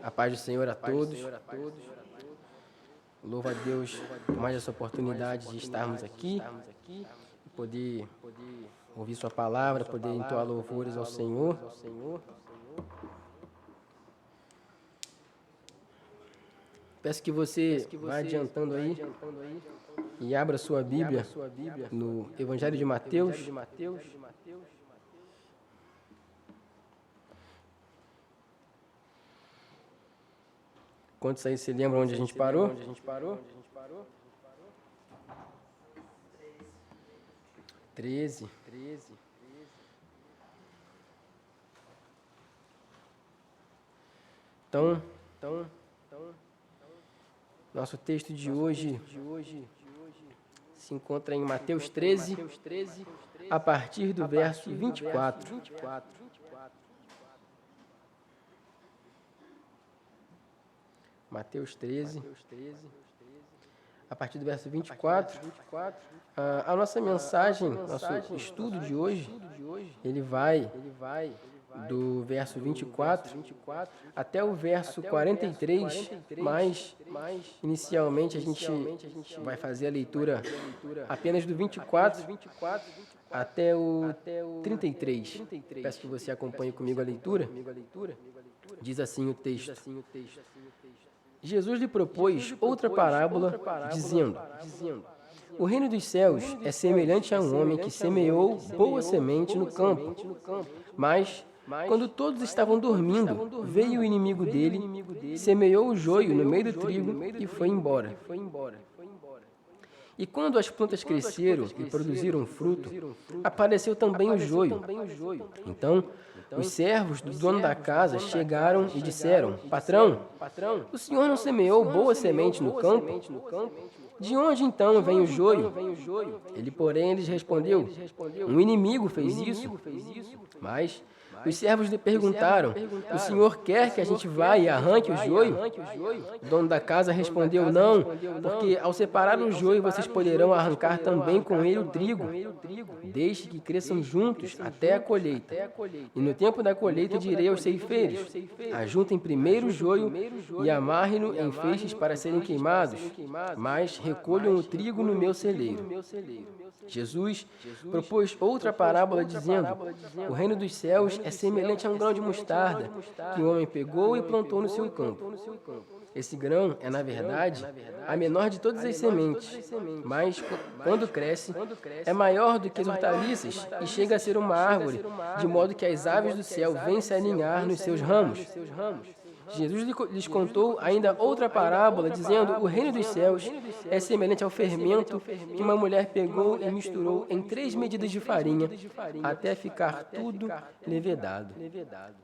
A paz do Senhor a todos. Louvo a Deus por mais essa oportunidade de estarmos aqui, poder ouvir Sua palavra, poder entoar louvores ao Senhor. Peço que você vá adiantando aí e abra sua Bíblia no Evangelho de Mateus. Quantos aí se lembram onde a gente parou? 13. Então, nosso texto de hoje se encontra em Mateus 13, a partir do verso 24. Mateus 13, a partir do verso 24. A nossa mensagem, nosso estudo de hoje, ele vai do verso 24 até o verso 43, mas inicialmente a gente vai fazer a leitura apenas do 24 até o 33. Peço que você acompanhe comigo a leitura. Diz assim o texto: Jesus lhe propôs outra parábola, dizendo: O reino dos céus é semelhante a um homem que semeou boa semente no campo. Mas, quando todos estavam dormindo, veio o inimigo dele, semeou o joio no meio do trigo e foi embora. E quando as plantas cresceram e produziram fruto, apareceu também o joio. Então, os servos do dono da casa chegaram e disseram: Patrão, o senhor não semeou boa semente no campo? De onde então vem o joio? Ele, porém, lhes respondeu: Um inimigo fez isso. Mas os servos lhe perguntaram: O senhor quer que a gente vá e arranque o joio? O dono da casa respondeu: Não, porque ao separar o joio vocês poderão arrancar também com ele o trigo. Deixe que cresçam juntos até a colheita. E no tempo da colheita direi aos ceifeiros: Ajuntem primeiro o joio e amarrem-no em feixes para serem queimados, mas recolham o trigo no meu celeiro. Jesus propôs outra parábola dizendo: O reino dos céus é semelhante a um grão de mostarda que o homem pegou e plantou no seu campo. Esse grão é, na verdade, a menor de todas as sementes, mas, quando cresce, é maior do que as hortaliças e chega a ser uma árvore, de modo que as aves do céu vêm se aninhar nos seus ramos. Jesus lhes contou ainda outra parábola, dizendo: O reino dos céus é semelhante ao fermento que uma mulher pegou e misturou em 3 medidas de farinha, até ficar tudo levedado.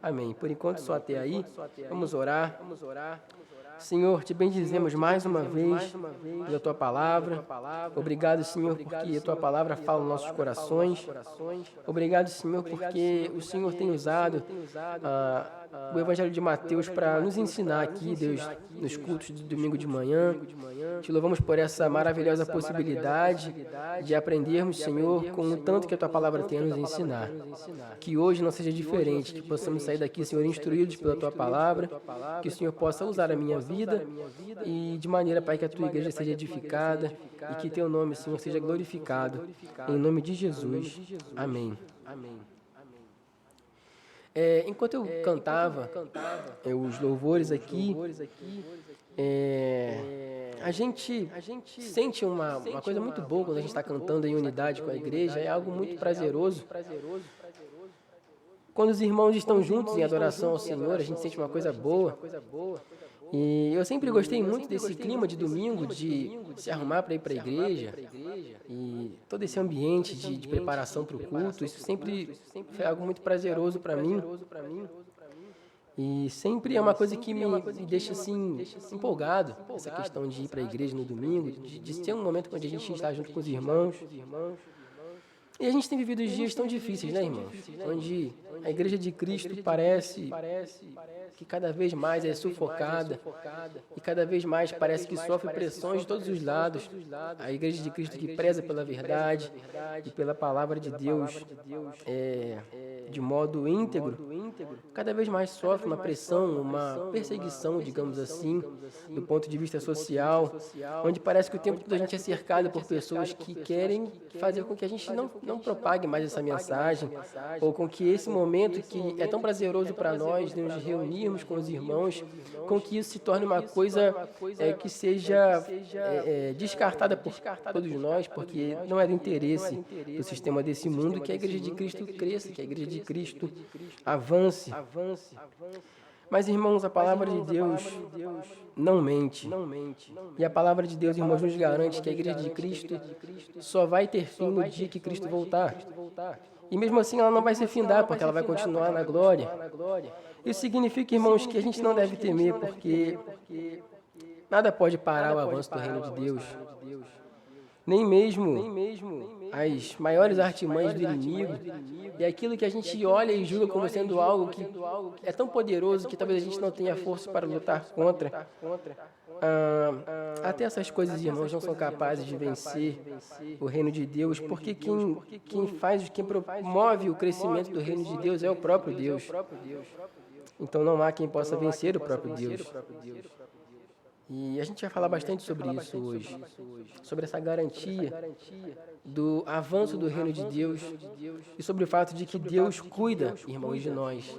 Amém. Por enquanto, só até aí. Vamos orar. Senhor, te bendizemos mais uma vez pela Tua palavra. Obrigado, Senhor, porque a Tua palavra fala nos nossos corações. Obrigado, Senhor, porque o Senhor tem usado o Evangelho de Mateus para nos ensinar aqui, Deus, nos cultos de domingo de manhã. Te louvamos por essa maravilhosa possibilidade de aprendermos, Senhor, com o tanto que a Tua palavra tem a nos ensinar. Que hoje não seja diferente, que possamos sair daqui, Senhor, instruídos pela Tua palavra, que o Senhor possa usar a minha vida e de maneira, Pai, que a Tua igreja seja edificada e que Teu nome, Senhor, seja glorificado. Em nome de Jesus. Amém. Enquanto eu cantava os louvores aqui, a gente sente uma coisa muito boa quando a gente está cantando em unidade com a igreja, é algo muito prazeroso. Quando os irmãos estão juntos em adoração ao Senhor, a gente sente uma coisa boa. E eu sempre gostei muito desse clima de domingo, de se arrumar para ir para a igreja, e todo esse ambiente de preparação para o culto, isso sempre foi algo muito prazeroso para mim. E sempre é uma coisa que me deixa assim empolgado, essa questão de ir para a igreja no domingo, de ser um momento onde a gente está junto com os irmãos. E a gente tem vivido dias tão difíceis, né, irmãos? Onde a igreja de Cristo parece que cada vez mais é sufocada e cada vez mais parece que sofre pressões de todos os lados. A igreja de Cristo que preza pela verdade e pela palavra de Deus de modo íntegro, cada vez mais sofre uma pressão, uma perseguição, digamos assim, do ponto de vista social, onde parece que o tempo todo a gente é cercado por pessoas que querem fazer com que a gente não propague mais essa mensagem, ou com que esse momento que é tão prazeroso para nós, de nos reunirmos com os irmãos, com que isso se torne uma coisa que seja descartada por todos nós, porque não é do interesse do sistema desse mundo que a Igreja de Cristo cresça, que a Igreja de Cristo avance. Mas, irmãos, a palavra de Deus não mente. E a palavra de Deus, irmãos, nos garante que a Igreja de Cristo só vai ter fim no dia que Cristo voltar. E mesmo assim ela não vai se findar, porque ela vai continuar na glória. Isso significa, irmãos, que a gente não deve temer, porque nada pode parar o avanço do reino de Deus. Nem mesmo as maiores artimanhas do inimigo e aquilo que a gente olha e julga como sendo algo que é tão poderoso que talvez a gente não tenha força para lutar contra. Até essas coisas, irmãos, não são capazes de vencer o reino de Deus, porque quem promove o crescimento do reino de Deus é o próprio Deus. Então não há quem possa vencer o próprio Deus. E a gente vai falar bastante sobre isso hoje, sobre essa garantia do avanço do reino de Deus e sobre o fato de que Deus cuida, irmãos, de nós.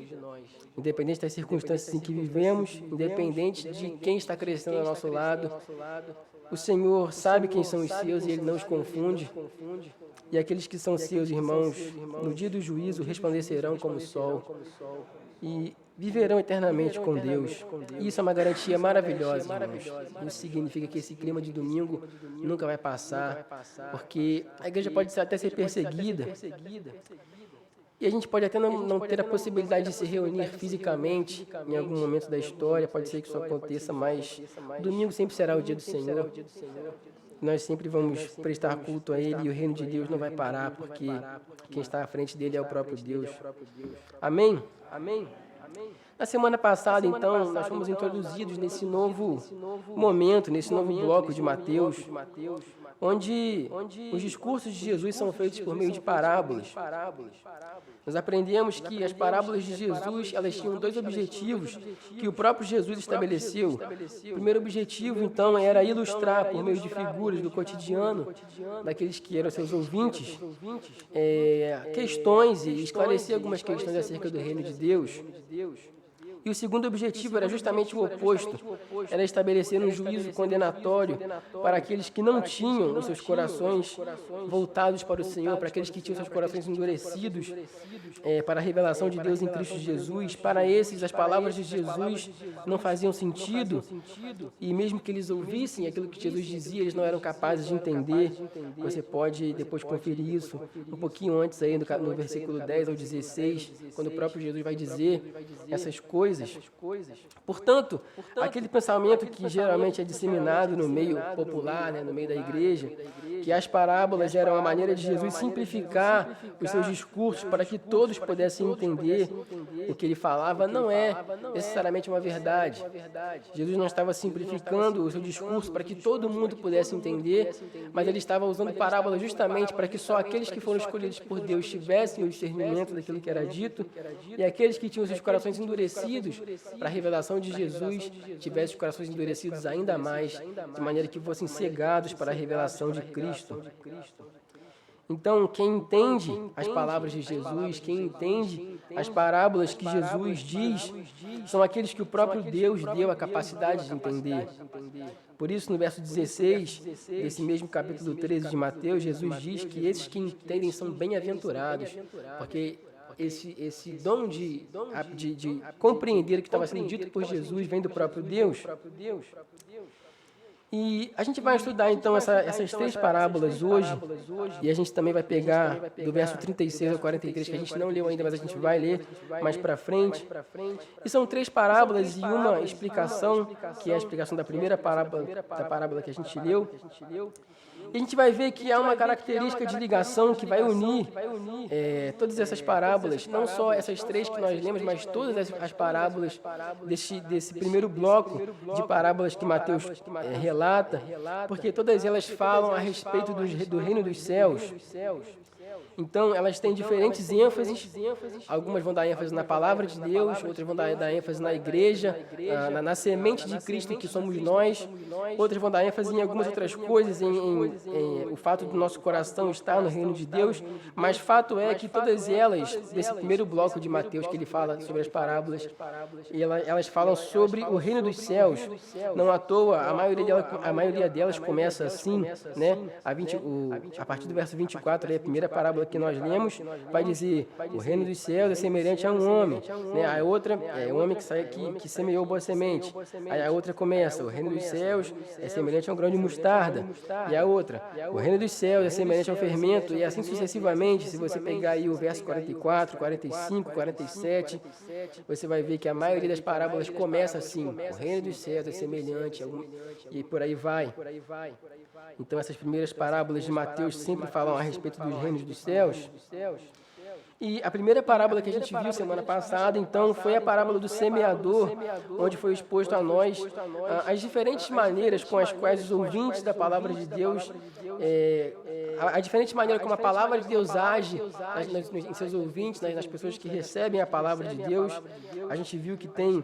Independente das circunstâncias em que vivemos, independente de quem está crescendo ao nosso lado, o Senhor sabe quem são os seus e Ele não os confunde. E aqueles que são seus, irmãos, no dia do juízo resplandecerão como o sol e viverão eternamente com Deus. Isso é uma garantia maravilhosa, irmãos. Isso significa que esse clima de domingo nunca vai passar, porque a igreja pode até ser perseguida, e a gente pode até não ter a possibilidade de se reunir fisicamente em algum momento da história, pode ser que isso aconteça, mas domingo sempre será o dia do Senhor. Nós sempre vamos prestar culto a Ele e o reino de Deus não vai parar, porque quem está à frente dele é o próprio Deus. Amém? Na semana passada, então, nós fomos introduzidos nesse novo momento, nesse novo bloco de Mateus, onde os discursos de Jesus são feitos por meio de parábolas. Nós aprendemos que as parábolas de Jesus, elas tinham dois objetivos que o próprio Jesus estabeleceu. O primeiro objetivo, então, era ilustrar, por meio de figuras do cotidiano, daqueles que eram seus ouvintes, questões e esclarecer algumas questões acerca do reino de Deus. E o segundo objetivo era justamente o oposto, era estabelecer um juízo condenatório para aqueles que não tinham os seus corações voltados para o Senhor, para aqueles que tinham seus corações endurecidos para a revelação de Deus em Cristo Jesus. Para esses, as palavras de Jesus não faziam sentido, e mesmo que eles ouvissem aquilo que Jesus dizia, eles não eram capazes de entender. Você pode depois conferir isso um pouquinho antes, aí no versículo 10 ao 16, quando o próprio Jesus vai dizer essas coisas. Portanto, aquele pensamento que geralmente é disseminado no meio popular, no meio da igreja, que as parábolas eram a maneira de Jesus simplificar os seus discursos para que todos pudessem entender o que ele falava, não é necessariamente uma verdade. Jesus não estava simplificando o seu discurso para que todo mundo pudesse entender, mas ele estava usando parábolas justamente para que só aqueles que foram escolhidos por Deus tivessem o discernimento daquilo que era dito, e aqueles que tinham seus corações endurecidos para a revelação de Jesus tivessem os corações endurecidos ainda mais, de maneira que fossem cegados para a revelação de Cristo. Então, quem entende as palavras de Jesus, quem entende as parábolas que Jesus diz, são aqueles que o próprio Deus deu a capacidade de entender. Por isso, no verso 16, desse mesmo capítulo 13 de Mateus, Jesus diz que esses que entendem são bem-aventurados, porque esse dom de compreender o que estava sendo dito por Jesus vem do próprio Deus. E a gente vai estudar, então, essas três parábolas hoje, e a gente também vai pegar do verso 36 ao 43, que a gente não leu ainda, mas a gente vai ler mais para frente. E são três parábolas e uma explicação, que é a explicação da primeira parábola que a gente leu. E a gente vai ver que há uma característica de ligação que vai unir todas essas parábolas, não só essas três que nós lemos, mas todas as parábolas desse primeiro bloco de parábolas que Mateus relata, porque todas elas falam a respeito do reino dos céus. Então, elas têm diferentes ênfases. Algumas vão dar ênfase na palavra de Deus, outras vão dar ênfase na igreja, na semente de Cristo que somos nós. Outras vão dar ênfase em algumas outras coisas, em o fato do nosso coração estar no reino de Deus. Mas fato é que todas elas, desse primeiro bloco de Mateus que ele fala sobre as parábolas, elas falam sobre o reino dos céus. Não à toa, a maioria delas começa assim, né? A partir do verso 24, a primeira parábola que nós lemos, vai dizer: o reino dos céus é semelhante a um homem, né? A outra é um homem que semeou boa semente. Aí a outra começa: o reino dos céus é semelhante a um grão de mostarda. E a outra: o reino dos céus é semelhante ao fermento. E assim sucessivamente. Se você pegar aí o verso 44, 45, 47, você vai ver que a maioria das parábolas começa assim: o reino dos céus é semelhante a um... E por aí vai. Então essas primeiras parábolas de Mateus sempre falam a respeito dos reinos dos céus. E a primeira parábola que a gente viu semana passada, então, foi a parábola do semeador, onde foi exposto a nós as diferentes maneiras com as quais os ouvintes da palavra de Deus, a diferente maneira como a palavra de Deus age em seus ouvintes, nas pessoas que recebem a palavra de Deus. A gente viu que tem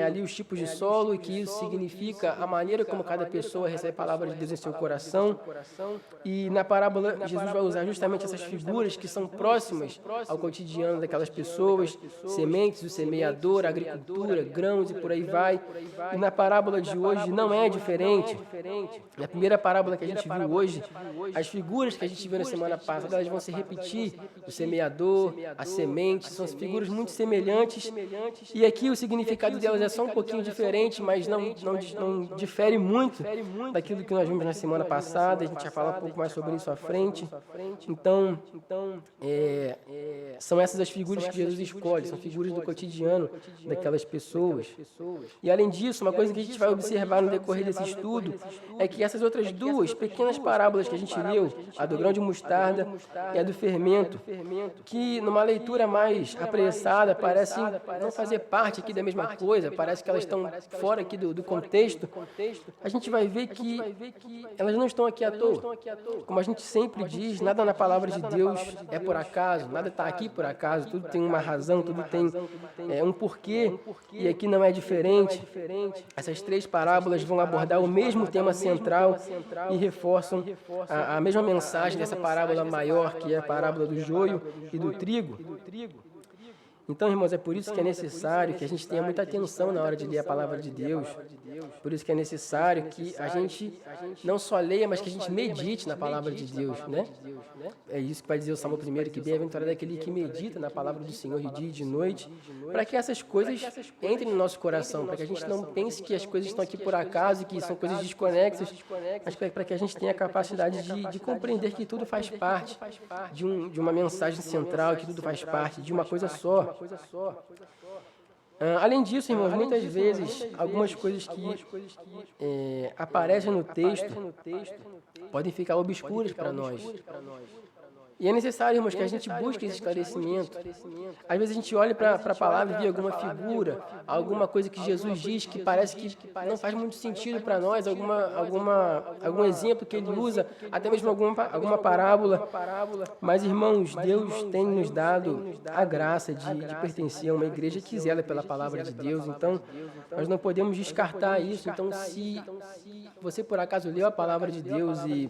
ali os tipos de solo e que isso significa a maneira como cada pessoa recebe a palavra de Deus em seu coração. E na parábola, Jesus vai usar justamente essas figuras que são próximas ao cotidiano daquelas pessoas, sementes, o semeador, a agricultura, grãos e por aí vai. E na parábola de hoje não é diferente. Na primeira parábola que a gente viu hoje, as figuras que a gente viu na semana passada, elas vão se repetir. O semeador, a semente, são figuras muito semelhantes. E aqui o significado delas é só um pouquinho diferente, mas não difere muito daquilo que nós vimos na semana passada. A gente já fala um pouco mais sobre isso à frente. Então, são essas as figuras que Jesus escolhe, são figuras do cotidiano daquelas pessoas. E além disso, uma coisa que a gente vai observar no decorrer desse estudo é que essas outras duas pequenas parábolas que a gente leu, a do grão de mostarda e a do fermento, que numa leitura mais apressada parecem não fazer parte aqui da mesma coisa, parece que elas estão fora aqui do contexto, a gente vai ver que elas não estão aqui à toa. Como a gente sempre diz, nada na palavra de Deus é por acaso, nada está aqui por acaso, tudo tem uma razão, tudo tem um porquê, e aqui não é diferente. Essas três parábolas vão abordar o mesmo tema central e reforçam a mesma mensagem dessa parábola maior, que é a parábola do joio e do trigo. Então, irmãos, é por isso que é necessário que a gente tenha muita atenção na hora de ler a palavra de Deus. Por isso que é necessário que a gente não só leia, mas que a gente medite na palavra de Deus, né? É isso que vai dizer o Salmo 1, que bem-aventurado é aquele que medita na palavra do Senhor de dia e de noite, para que essas coisas entrem no nosso coração, para que a gente não pense que as coisas estão aqui por acaso e que são coisas desconexas, mas para que a gente tenha a capacidade de compreender que tudo faz parte de uma mensagem central, que tudo faz parte de uma coisa só. Além disso, irmãos, muitas vezes algumas coisas que aparecem no texto podem ficar obscuras para nós. E é necessário, irmãos, que a gente busque esse esclarecimento. Às vezes a gente olha para a palavra e vê alguma figura, alguma coisa que Jesus diz que parece que não faz muito sentido para nós, algum exemplo que ele usa, até mesmo alguma parábola. Mas, irmãos, Deus tem nos dado a graça de pertencer a uma igreja que zela pela palavra de Deus. Então, nós não podemos descartar isso. Então, se você por acaso leu a palavra de Deus e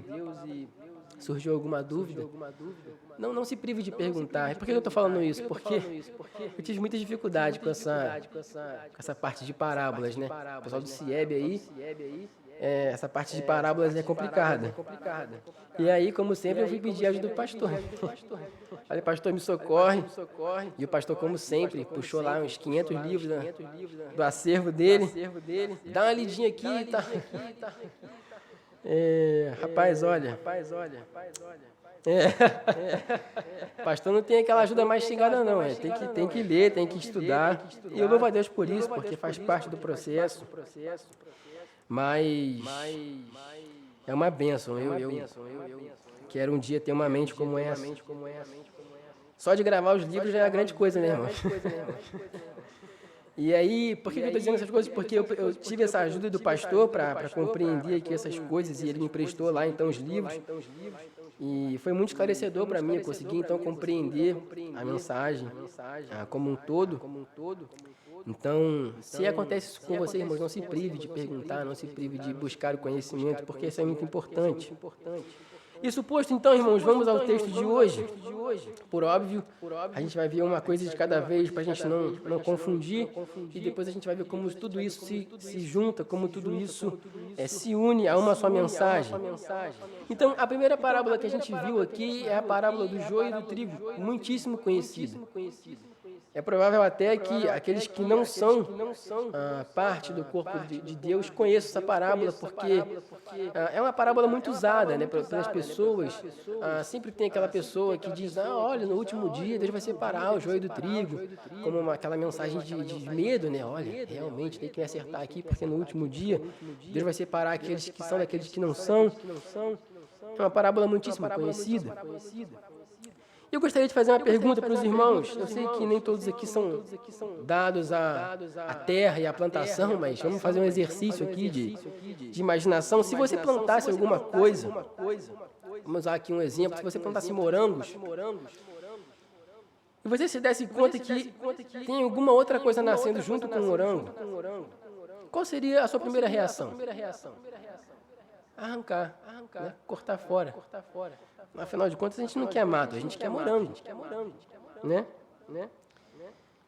surgiu alguma dúvida, não se prive de perguntar. Por que eu estou falando isso? Porque eu tive muita dificuldade com essa parte de parábolas, né? O pessoal do CIEB aí, essa parte de parábolas é complicada. E aí, como sempre, eu fui pedir ajuda do pastor. Falei, pastor, me socorre. E o pastor, como sempre, puxou lá uns 500 livros do acervo dele. Dá uma lidinha aqui e tá. Rapaz, olha. Pastor não tem aquela ajuda mais chegada, não. Tem que ler, tem que estudar. E eu louvo a Deus por isso, porque faz parte do processo. Mas é uma bênção. Eu quero um dia ter uma mente como essa. Só de gravar os livros já é uma grande coisa, né, irmão? E aí, por que eu estou dizendo essas coisas? Porque eu tive essa ajuda do pastor para compreender aqui essas coisas, e ele me emprestou lá, então, os livros. E foi muito esclarecedor para mim, eu consegui então compreender a mensagem como um todo. Então, se acontece isso com você, irmãos, não se prive de perguntar, não se prive de buscar o conhecimento, porque isso é muito importante. Isso posto, então, irmãos, vamos ao texto de hoje. Por óbvio, a gente vai ver uma coisa de cada vez para a gente não confundir, e depois a gente vai ver como tudo isso se junta, como tudo isso se une a uma só mensagem. Então, a primeira parábola que a gente viu aqui é a parábola do joio e do trigo, muitíssimo conhecida. É provável até que aqueles que não são parte do corpo de Deus conheçam essa parábola, porque é uma parábola muito usada, né, pelas pessoas. Sempre tem aquela pessoa que diz, olha, no último dia Deus vai separar o joio do trigo, como aquela mensagem de medo, né? Olha, realmente tem que me acertar aqui, porque no último dia Deus vai separar aqueles que são daqueles que não são. É uma parábola muitíssimo conhecida. Eu gostaria de fazer uma pergunta para os irmãos. Eu sei que nem todos aqui são dados à terra e à plantação, mas vamos fazer um exercício aqui de imaginação. Se você plantasse alguma coisa, vamos usar aqui um exemplo, se você plantasse morangos, e você se desse conta que tem alguma outra coisa nascendo junto com o morango, qual seria a sua primeira reação? Arrancar, né? Cortar fora. Afinal de contas, a gente não quer mato, a gente quer morango, né?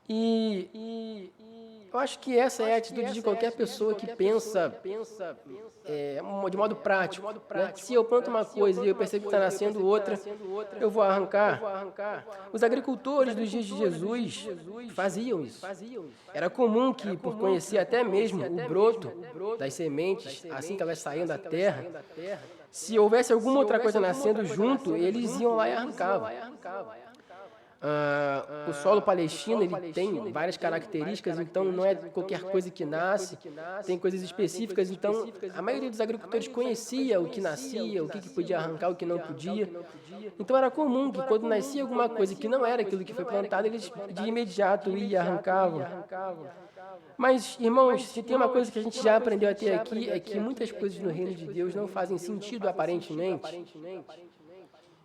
E eu acho que essa é a atitude de qualquer pessoa que pensa de modo prático, né? Se eu planto uma coisa e eu percebo que está nascendo outra, eu vou arrancar. Os agricultores dos dias de Jesus faziam isso. Era comum que, por conhecer até mesmo o broto das sementes, assim que elas saíam da terra, se houvesse alguma outra coisa nascendo junto, eles iam lá e arrancavam. O solo palestino ele tem várias características, então não é qualquer coisa que nasce, tem coisas específicas, então a maioria dos agricultores conhecia o que nascia, o que podia arrancar, o que não podia. Então era comum que quando nascia alguma coisa que não era aquilo que foi plantado, eles de imediato iam e arrancavam. Mas, irmãos, se tem uma coisa que a gente já aprendeu até aqui, é que muitas coisas no reino de Deus não fazem sentido aparentemente.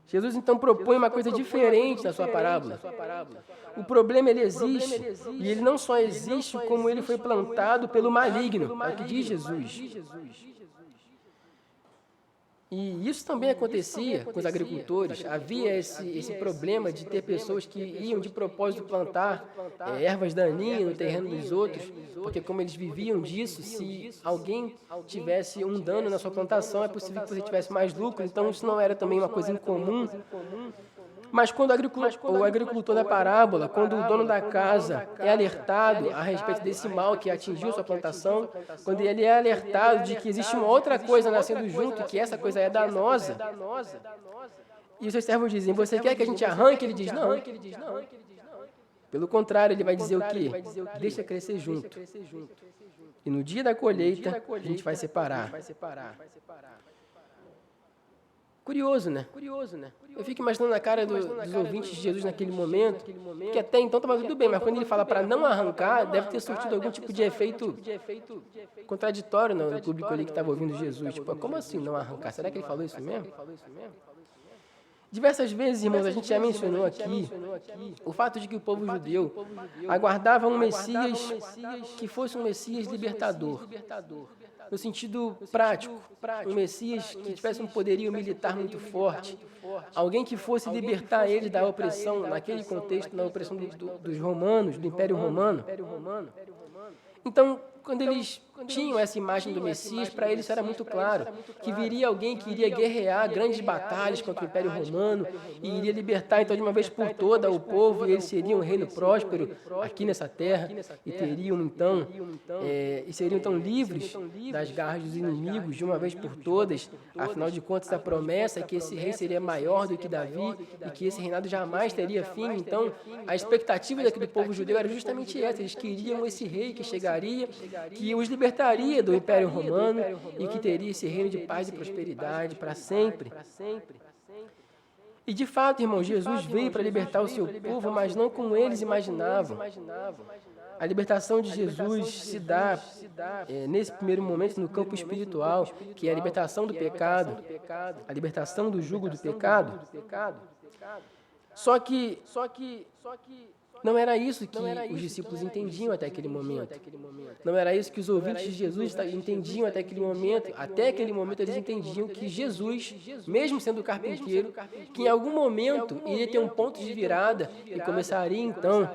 Jesus, então, propõe uma coisa diferente na sua parábola. O problema, ele existe, e ele não só existe, como ele foi plantado pelo maligno, é o que diz Jesus. E isso também acontecia com os agricultores. Havia esse problema de ter pessoas que iam de propósito plantar ervas daninhas no terreno dos outros, porque como eles viviam disso, se alguém tivesse um dano na sua plantação, é possível que você tivesse mais lucro, então isso não era também uma coisa incomum. Mas quando o agricultor da parábola, quando o dono da casa é alertado a respeito desse mal que atingiu sua plantação, quando ele é alertado de que existe uma outra coisa nascendo junto e que essa coisa é danosa, e os seus servos dizem, você quer que a gente arranque? Ele diz, não. Pelo contrário, ele vai dizer o quê? Deixa crescer junto. E no dia da colheita, a gente vai separar. Curioso, né? Eu fico imaginando a cara dos ouvintes de Jesus naquele momento, que até então estava tudo bem, mas quando ele fala para não arrancar, deve ter surtido algum tipo de efeito contraditório no público ali que estava ouvindo Jesus. Tipo, como assim não arrancar? Será que ele falou isso mesmo? Diversas vezes, irmãos, a gente já mencionou aqui o fato de que o povo judeu aguardava um Messias que fosse um Messias libertador, no sentido prático, um Messias que tivesse um poderio militar muito forte, alguém que fosse libertar eles da opressão, naquele contexto, da opressão dos romanos, do Império Romano. Então, quando eles tinham essa imagem do Messias, para eles era muito claro que viria alguém que iria guerrear grandes batalhas contra o Império Romano e iria libertar, então, de uma vez por toda o povo, e eles seriam um reino próspero aqui nessa terra e teriam, então, seriam, então, livres das garras dos inimigos de uma vez por todas. Afinal de contas, a promessa é que esse rei seria maior do que Davi e que esse reinado jamais teria fim. Então, a expectativa daquele povo judeu era justamente essa. Eles queriam esse rei que chegaria, que os libertaria do Império Romano e que teria esse reino de paz e prosperidade para sempre. E de fato, irmão, Jesus veio para libertar o seu povo, mas não como eles imaginavam. A libertação de Jesus se dá, nesse primeiro momento, no campo espiritual, que é a libertação do pecado, a libertação do jugo do pecado. Só que não era isso que os discípulos entendiam até aquele momento. Não era isso que os ouvintes de Jesus entendiam até aquele momento. Até aquele momento eles entendiam que Jesus, mesmo sendo carpinteiro, que em algum momento iria ter um ponto de virada e começaria então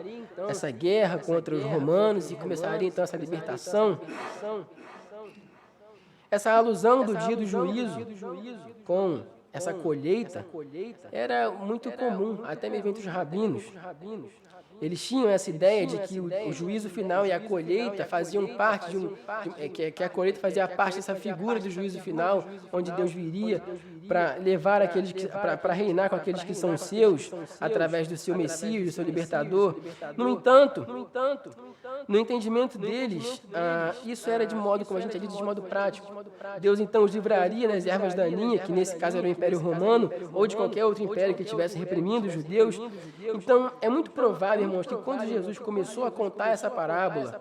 essa guerra contra os romanos e começaria então essa libertação. Essa alusão do dia do juízo com essa colheita era muito comum, até mesmo entre os rabinos. Eles tinham essa ideia de que o juízo final e a colheita faziam parte que a colheita fazia parte dessa figura do juízo final, onde Deus viria para levar aqueles para reinar com aqueles que são seus, através do seu Messias, do seu libertador. No entanto, no entendimento deles, isso era de modo, como a gente diz, de modo prático. Deus então os livraria das ervas daninhas, que nesse caso era o Império Romano, ou de qualquer outro império que estivesse reprimindo os judeus. Então, é muito provável, irmãos, que quando Jesus começou a contar essa parábola,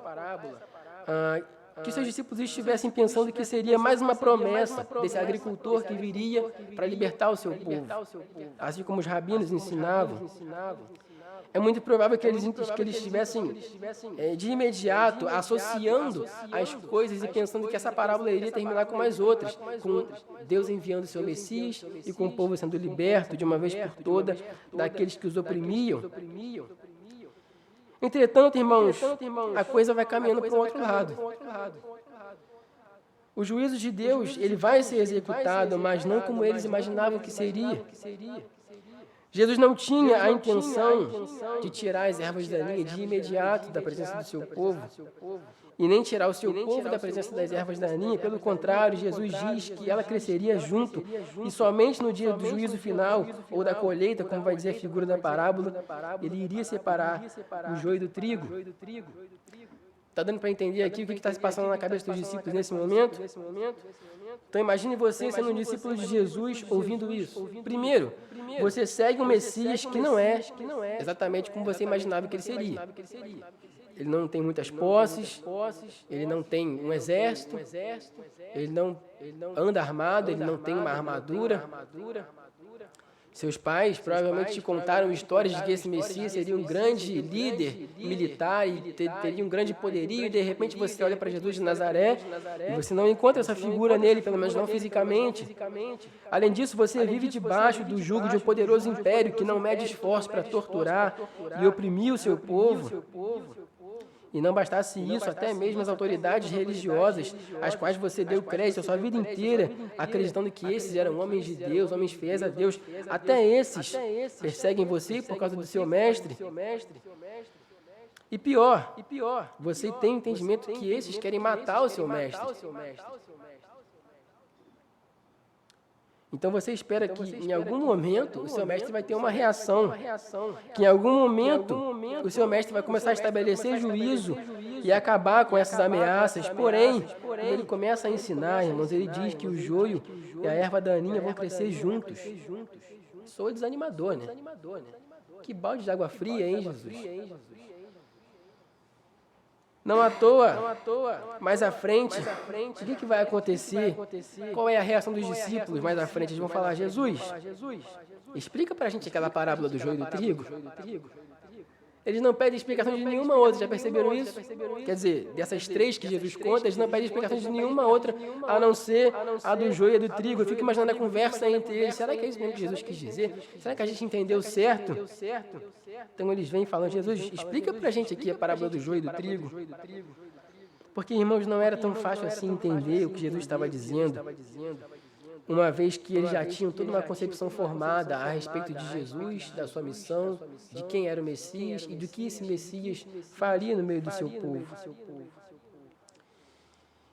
que seus discípulos estivessem pensando que seria mais uma promessa desse agricultor que viria para libertar o seu povo, assim como os rabinos ensinavam. É muito provável que eles estivessem de imediato associando as coisas e pensando que essa parábola iria terminar com mais outras, com Deus enviando o seu Messias e com o povo sendo liberto de uma vez por todas daqueles que os oprimiam. Entretanto, irmãos, a coisa vai caminhando para o outro lado. O juízo de Deus, ele vai ser executado, mas não como eles imaginavam que seria. Jesus não tinha a intenção de tirar as ervas daninhas de imediato da presença do seu povo, e nem tirar o seu povo da presença das ervas daninhas. Pelo contrário, Jesus diz que ela cresceria junto, e somente no dia do juízo final, ou da colheita, como vai dizer a figura da parábola, ele iria separar o joio do trigo. Está dando para entender aqui o que está se passando na cabeça dos discípulos nesse momento? Então imagine você sendo um discípulo de Jesus ouvindo isso. Primeiro, você segue um Messias que não é exatamente como você imaginava que ele seria. Ele não tem muitas posses, ele não tem um exército, ele não anda armado, ele não tem uma armadura. Seus pais provavelmente te contaram histórias de que esse Messias seria um grande líder militar e teria um grande poderio, e de repente você olha para Jesus de Nazaré e você não encontra essa figura nele, pelo menos não fisicamente. Além disso, você vive debaixo do jugo de um poderoso império que não mede esforço para torturar e oprimir o seu povo. E não bastasse isso, até mesmo as autoridades religiosas, às quais você deu crédito a sua vida inteira, acreditando que esses eram homens de Deus, homens fiéis a Deus, até esses perseguem você por causa do seu mestre. E pior, você tem o entendimento que esses querem matar o seu mestre. Então você espera que em algum momento o seu mestre vai ter uma reação, que em algum momento o seu mestre vai começar a estabelecer juízo e acabar com essas ameaças. Porém, quando ele começa a ensinar, irmãos, ele diz que o joio e a erva daninha vão crescer juntos. Sou desanimador, né? Que balde de água fria, hein, Jesus? Não à toa, mais à frente, o que vai acontecer? Qual é a reação dos discípulos mais à frente? Eles vão falar: Jesus, explica para a gente aquela parábola do joio e do trigo. Eles não pedem explicação de nenhuma outra, já perceberam isso? Quer dizer, dessas três que Jesus conta, eles não pedem explicação de nenhuma outra, a não ser a do joio e do trigo. Eu fico imaginando a conversa entre eles. Será que é isso mesmo que Jesus quis dizer? Será que a gente entendeu certo? Então eles vêm falando: Jesus, explica pra gente aqui a parábola do joio e do trigo. Porque, irmãos, não era tão fácil assim entender o que Jesus estava dizendo, uma vez que eles já tinham toda uma concepção formada a respeito de Jesus, da sua missão, de quem era o Messias e do que esse Messias faria no meio do seu povo.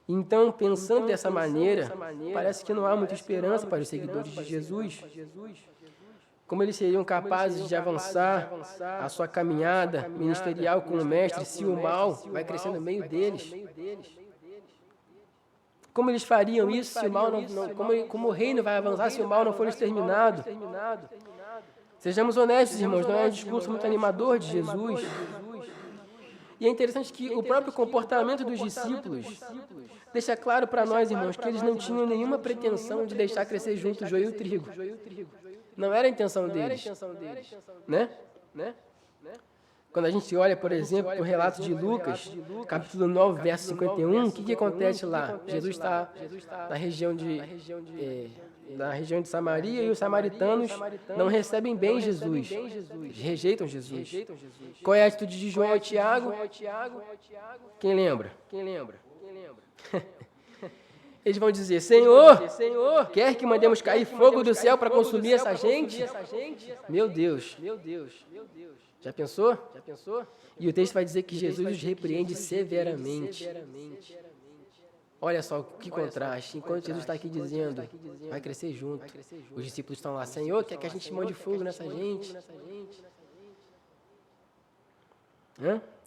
Então, pensando dessa maneira, parece que não há muita esperança para os seguidores de Jesus. Como eles seriam capazes de avançar a sua caminhada ministerial com o Mestre se o mal vai crescendo no meio deles? Como eles fariam isso se o mal como o reino vai avançar se o mal não for exterminado? Sejamos honestos, irmãos, não é um discurso muito animador de Jesus. E é interessante que o próprio comportamento dos discípulos deixa claro para nós, irmãos, que eles não tinham nenhuma pretensão de deixar crescer junto o joio e o trigo. Não era a intenção deles, né? Quando a gente olha, por exemplo, para o relato de Lucas, capítulo 9, verso 51, o que acontece lá? Jesus está na região de Samaria e os samaritanos não recebem bem Jesus, eles rejeitam Jesus. Qual é a atitude de João e Tiago? Quem lembra? Eles vão dizer, Senhor, quer que mandemos cair fogo do céu para consumir essa gente? Meu Deus. Já pensou? E o texto vai dizer que Jesus os repreende severamente. Olha só que contraste. Enquanto Jesus está aqui dizendo, vai crescer junto. Os discípulos estão lá, Senhor, quer que a gente mande fogo nessa gente?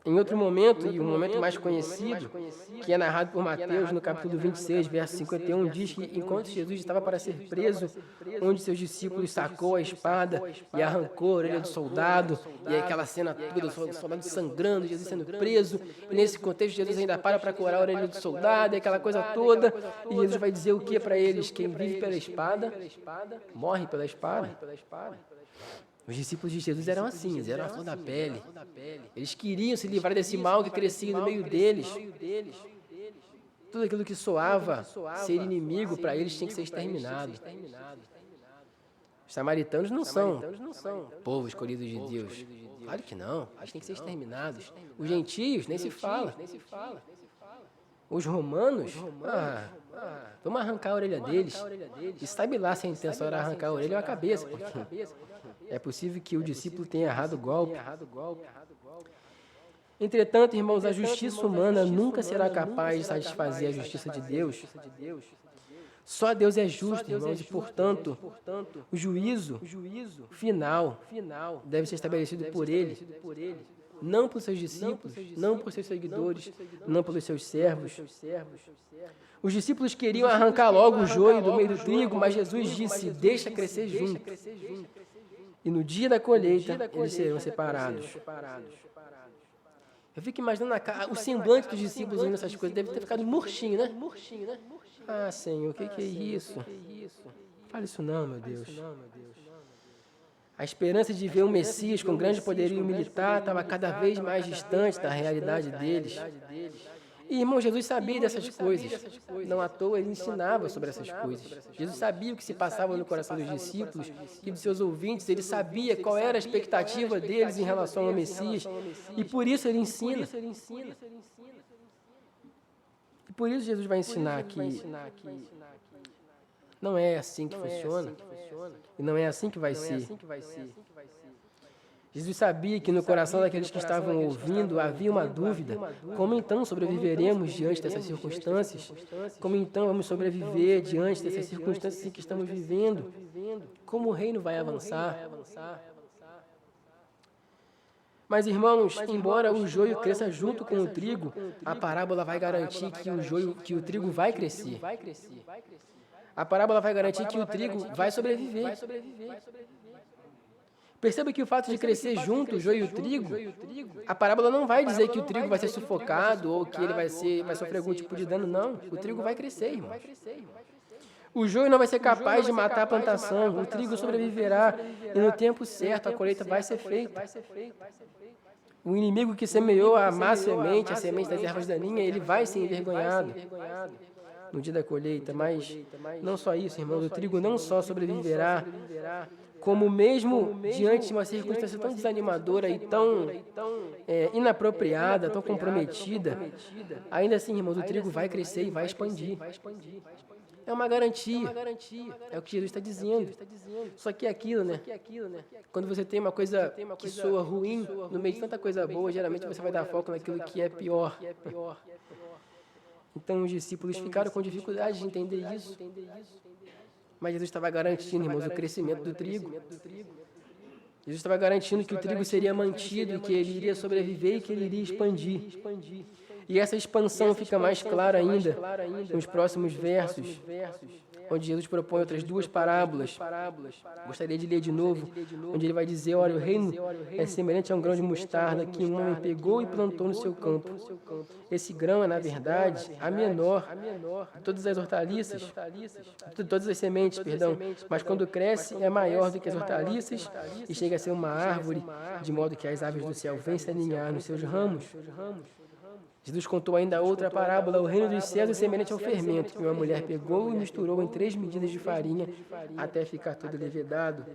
Em outro momento, e um momento mais conhecido, que é narrado por Mateus no capítulo 26, verso 51, diz que enquanto Jesus estava para ser preso, um de seus discípulos sacou a espada e arrancou a orelha do soldado, e aquela cena toda, o soldado sangrando, Jesus sendo preso, e nesse contexto Jesus ainda para curar a orelha do soldado, e aquela coisa toda, e Jesus vai dizer o que para eles? Quem vive pela espada, morre pela espada. Os discípulos de Jesus eram assim, eles eram a flor da pele. Eles queriam se livrar desse mal que crescia no meio deles. Tudo aquilo que soava ser inimigo para eles tinha que ser exterminado. Os samaritanos não são povo escolhido de Deus. Claro que não, eles têm que ser exterminados. Os gentios, nem se fala. Os romanos, vamos arrancar a orelha deles. E sabe lá se a intenção era arrancar a orelha ou a cabeça. Porque é possível que o discípulo tenha errado o golpe. Entretanto, irmãos, a justiça humana nunca será capaz de satisfazer a justiça de Deus. Só Deus é justo, irmãos, e, portanto, o juízo final deve ser estabelecido por Ele. Não por seus discípulos, não por seus seguidores, não pelos seus servos. Os discípulos queriam arrancar logo o joio do meio do trigo, mas Jesus disse, deixa crescer junto. E no dia da colheita, eles serão separados. Eu fico imaginando o semblante dos discípulos vendo essas coisas, deve ter ficado murchinho, né? Ah, Senhor, o que é isso? Fala isso não, meu Deus. A esperança de ver um Messias com grande poderio militar estava cada vez mais distante da realidade deles. E, irmão, Jesus sabia dessas coisas. Não à toa, ele ensinava sobre essas coisas. Jesus sabia o que se passava no coração dos discípulos e dos seus ouvintes. Ele sabia qual era a expectativa deles em relação ao Messias. E por isso ele ensina. E por isso Jesus vai ensinar que não é assim que funciona. E não é assim que vai ser. Jesus sabia que no coração daqueles que estavam ouvindo havia uma dúvida. Como então sobreviveremos diante dessas circunstâncias? Como então vamos sobreviver diante dessas circunstâncias em que estamos vivendo? Como o reino vai avançar? Mas, irmãos, embora o joio cresça junto com o trigo, a parábola vai garantir que o trigo vai crescer. A parábola vai garantir que o trigo vai sobreviver. Perceba que o fato de crescer junto o joio e o trigo, a parábola não vai dizer que o trigo vai ser sufocado ou que ele vai sofrer algum tipo de dano, não. O trigo vai crescer, irmão. O joio não vai ser capaz de matar a plantação, o trigo sobreviverá e no tempo certo a colheita vai ser feita. O inimigo que semeou a má semente, a semente das ervas daninhas, ele vai ser envergonhado no dia da colheita. Mas não só isso, irmãos, o trigo não só sobreviverá, como mesmo diante de uma circunstância tão desanimadora e tão inapropriada, tão comprometida, ainda assim, irmãos, o trigo vai crescer e vai expandir. É uma garantia. É o que Jesus está dizendo. Só que é aquilo, né? Quando você tem uma coisa que soa ruim, no meio de tanta coisa boa, geralmente você vai dar foco naquilo que é pior. Então os discípulos ficaram com dificuldade de entender isso. Mas Jesus estava garantindo, irmãos, o crescimento do trigo. Jesus estava garantindo que o trigo seria mantido, que ele iria sobreviver e que ele iria expandir. E essa expansão fica mais clara ainda nos próximos versos. onde Jesus propõe outras duas parábolas. Gostaria de ler de novo, onde ele vai dizer, olha, o reino é semelhante a um grão de mostarda que um homem pegou e plantou no seu campo. Esse grão é, na verdade, a menor de todas as hortaliças, de todas as sementes, perdão, mas quando cresce é maior do que as hortaliças e chega a ser uma árvore, de modo que as aves do céu vêm se aninhar nos seus ramos. Jesus contou ainda outra parábola, o reino dos céus é semelhante ao fermento, que uma mulher pegou e misturou em 3 medidas de farinha até ficar todo levedado.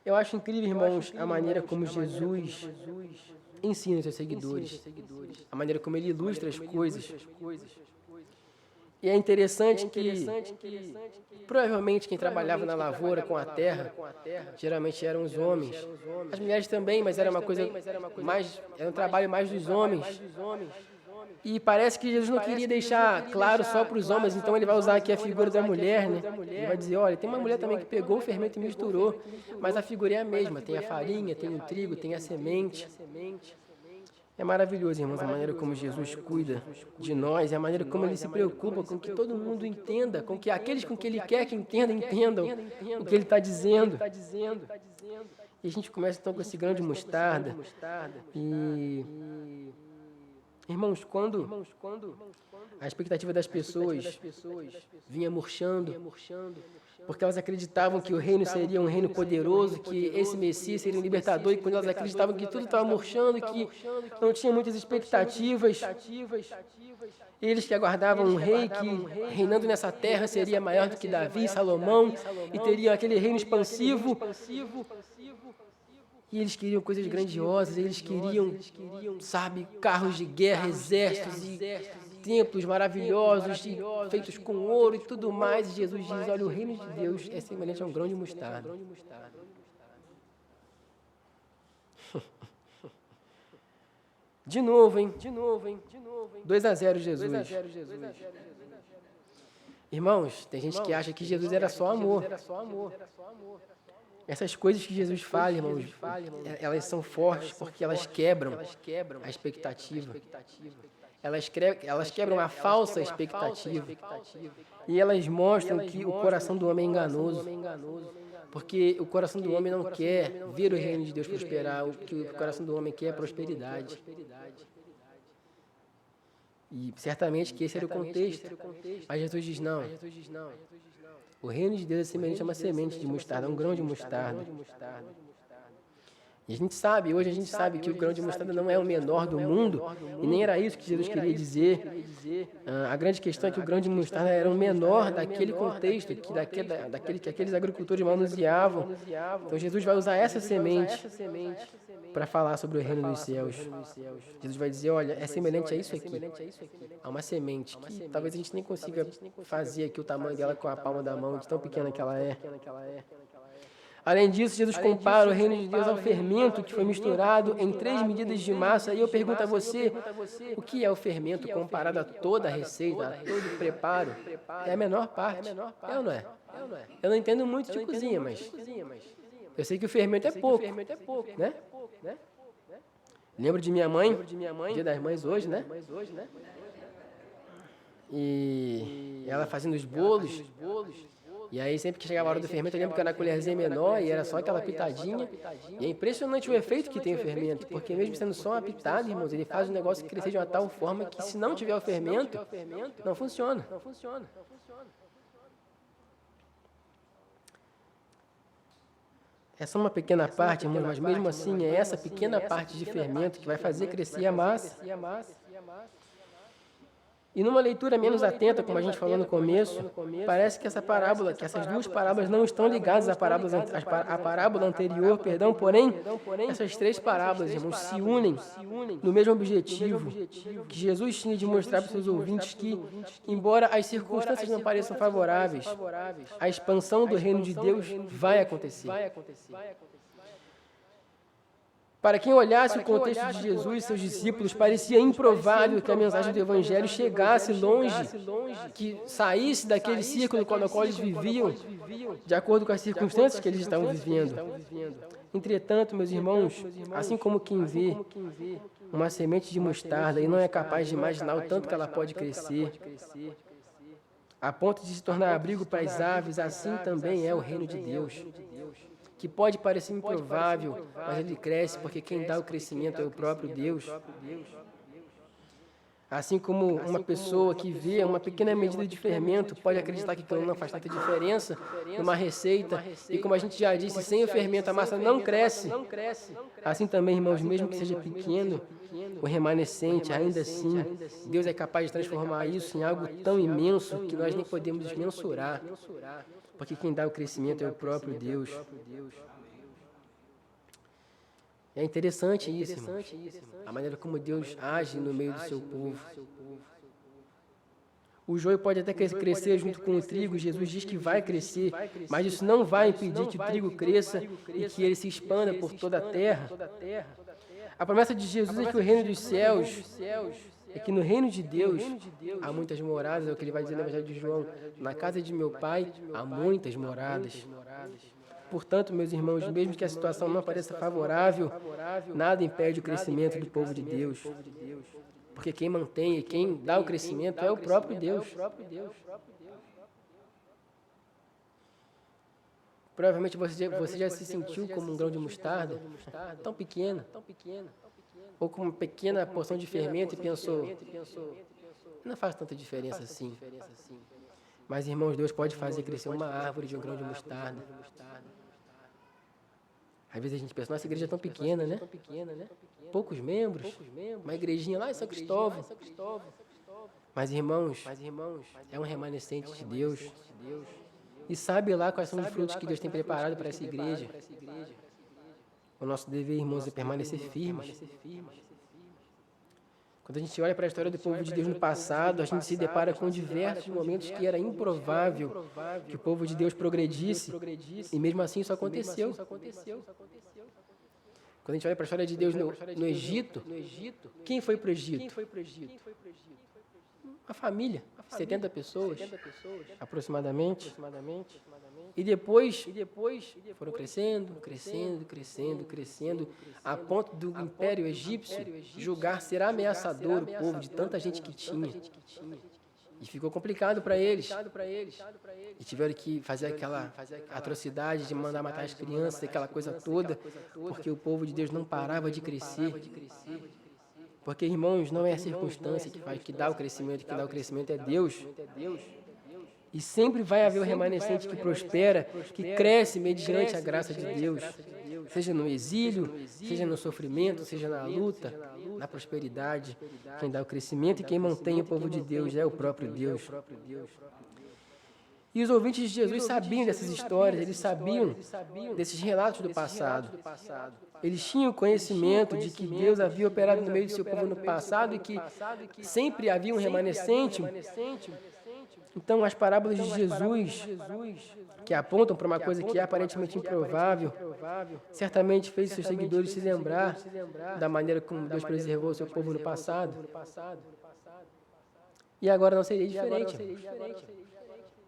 Eu acho incrível, irmãos, a maneira como Jesus ensina os seus seguidores, a maneira como ele ilustra as coisas. E é interessante que, provavelmente, quem trabalhava na lavoura com a terra, geralmente eram os homens. As mulheres também, mas era uma coisa mais, era um trabalho mais dos homens. E parece que Jesus não queria deixar claro só para os homens, então ele vai usar aqui a figura da mulher, né? Ele vai dizer, olha, tem uma mulher também que pegou o fermento e misturou, mas a figura é a mesma, tem a farinha, tem o trigo, tem a semente. É maravilhoso, irmãos, a maneira como Jesus cuida de nós, a maneira como ele se preocupa com que todo mundo entenda, com que aqueles com que ele quer que entendam o que ele está dizendo. E a gente começa então com esse grão de mostarda. E, irmãos, quando a expectativa das pessoas vinha murchando, porque elas acreditavam que o reino seria um reino poderoso, que esse Messias seria um libertador, e quando elas acreditavam que tudo estava murchando, que não tinha muitas expectativas, eles que aguardavam um rei que, reinando nessa terra, seria maior do que Davi e Salomão, e teria aquele reino expansivo, e eles queriam coisas grandiosas, eles queriam, sabe, carros de guerra, exércitos e templos maravilhosos, feitos com ouro e tudo mais. E Jesus diz, olha, o reino de Deus é semelhante a um grão de mostarda. De novo, hein? 2-0 Jesus. Irmãos, tem gente que acha que Jesus era só amor. Essas coisas que Jesus fala, irmãos, elas são fortes porque elas quebram a expectativa. Elas quebram a falsa expectativa. E elas mostram que o coração do homem é enganoso. Porque o coração do homem não quer ver o reino de Deus prosperar. O que o coração do homem quer é prosperidade. E certamente que esse era o contexto. Mas Jesus diz, não. O reino de Deus é semelhante a uma semente de mostarda, um grão de mostarda. E a gente sabe, hoje a gente sabe que o grão de mostarda não é o menor do mundo, e nem era isso que Jesus queria dizer. A grande questão é que o grão de mostarda era o menor daquele contexto, daquele que aqueles agricultores manuseavam. Então Jesus vai usar essa semente para falar sobre o reino dos céus. Jesus vai dizer, olha, é semelhante a isso aqui. Há uma semente que talvez a gente nem consiga fazer aqui o tamanho dela com a palma da mão, de tão pequena que ela é. Além disso, Jesus compara o reino de Deus ao fermento que foi misturado em 3 medidas de massa. E eu pergunto a você, o que é o fermento comparado a toda a receita, a todo o preparo? É a menor parte, é ou não é? Eu não entendo muito de cozinha, mas eu sei que o fermento é pouco, né? Lembro de minha mãe, Dia das Mães hoje, né? E ela fazendo os bolos. E aí, sempre que chegava a hora do fermento, eu lembro que era na colherzinha menor e era só aquela pitadinha. E é impressionante o efeito que tem o fermento, porque mesmo sendo só uma pitada, irmãos, ele faz o negócio crescer de uma tal forma que, se não tiver o fermento, não funciona. É só uma pequena parte, irmãos, mas mesmo assim é essa pequena parte de fermento que vai fazer crescer a massa. E numa leitura menos atenta, como a gente falou no começo, parece que essas duas parábolas não estão ligadas à parábola anterior, porém, essas 3 parábolas, irmãos, se unem no mesmo objetivo que Jesus tinha de mostrar para os seus ouvintes que, embora as circunstâncias não pareçam favoráveis, a expansão do reino de Deus vai acontecer. Para quem olhasse o contexto de Jesus e seus discípulos, parecia improvável que a mensagem do Evangelho chegasse longe, que saísse daquele círculo no qual eles viviam, de acordo com as circunstâncias que eles estavam vivendo. Entretanto, meus irmãos, assim como quem vê uma semente de mostarda e não é capaz de imaginar o tanto que ela pode crescer, a ponto de se tornar abrigo para as aves, assim também é o reino de Deus, que pode parecer improvável, mas ele cresce porque quem dá o crescimento é o próprio Deus. Assim como uma pessoa que vê uma pequena medida de fermento pode acreditar que aquilo não faz tanta diferença numa receita, e como a gente já disse, sem o fermento a massa não cresce. Assim também, irmãos, mesmo que seja pequeno, o remanescente, ainda assim, Deus é capaz de transformar isso em algo tão imenso que nós nem podemos mensurar, porque quem dá o crescimento é o próprio Deus. É interessante isso, irmãos, a maneira como Deus age no meio do seu povo. O joio pode até crescer junto com o trigo, Jesus diz que vai crescer, mas isso não vai impedir que o trigo cresça e que ele se expanda por toda a terra. A promessa de Jesus é que o reino dos céus, é que no reino de Deus há muitas moradas, é o que ele vai dizer no Evangelho de João, na casa de meu Pai há muitas moradas. Portanto, meus irmãos, mesmo que a situação não pareça favorável, nada impede o crescimento do povo de Deus. Porque quem mantém e quem dá o crescimento é o próprio Deus. Provavelmente você já se sentiu como um grão de mostarda, tão pequeno, ou com uma pequena porção de fermento e pensou, não faz tanta diferença assim. Mas, irmãos, Deus pode fazer crescer uma árvore de um grão de mostarda. Às vezes a gente pensa, nossa igreja é tão pequena, né? Poucos membros, uma igrejinha lá em São Cristóvão. Mas, irmãos, é um remanescente de Deus. E sabe lá quais são os frutos que Deus tem preparado para essa igreja. O nosso dever, irmãos, é permanecer firmes. Quando a gente olha para a história do povo de Deus no passado, a gente se depara com diversos momentos que era improvável que o povo de Deus progredisse, e mesmo assim isso aconteceu. Quando a gente olha para a história de Deus no Egito, quem foi para o Egito? A família, 70 pessoas, aproximadamente. E depois foram crescendo, a ponto do Império Egípcio julgar ser ameaçador o povo de tanta gente que tinha. E ficou complicado para eles. E tiveram que fazer aquela atrocidade de mandar matar as crianças, aquela coisa toda, porque o povo de Deus não parava de crescer. Porque, irmãos, não é a circunstância que dá o crescimento, quem dá o crescimento é Deus. E sempre vai haver o remanescente que prospera, que cresce mediante a graça de Deus. Seja no exílio, seja no sofrimento, seja na luta, na prosperidade. Quem dá o crescimento e quem mantém o povo de Deus é o próprio Deus. E os ouvintes de Jesus sabiam dessas histórias, eles sabiam desses relatos do passado. Eles tinham conhecimento de que Deus havia operado no meio do seu povo no passado e que sempre havia um remanescente. Então, as parábolas de Jesus, que apontam para uma coisa que é aparentemente improvável, certamente fez seus seguidores se lembrar da maneira como Deus preservou o seu povo no passado. E agora não seria diferente.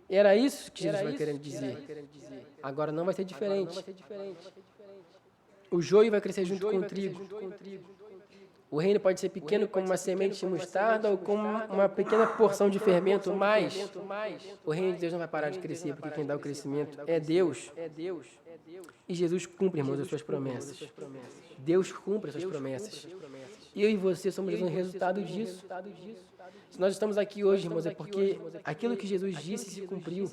Era isso que Jesus vai querendo dizer. Agora não vai ser diferente. O joio vai crescer junto com o trigo. O reino pode ser pequeno como uma semente de mostarda ou como uma pequena porção de fermento, mas o reino de Deus não vai parar de crescer, porque quem dá o crescimento é Deus. E Jesus cumpre, irmãos, as suas promessas. Deus cumpre as suas promessas. E eu e você somos um resultado disso. Se nós estamos aqui hoje, irmãos, é porque aquilo que Jesus disse se cumpriu.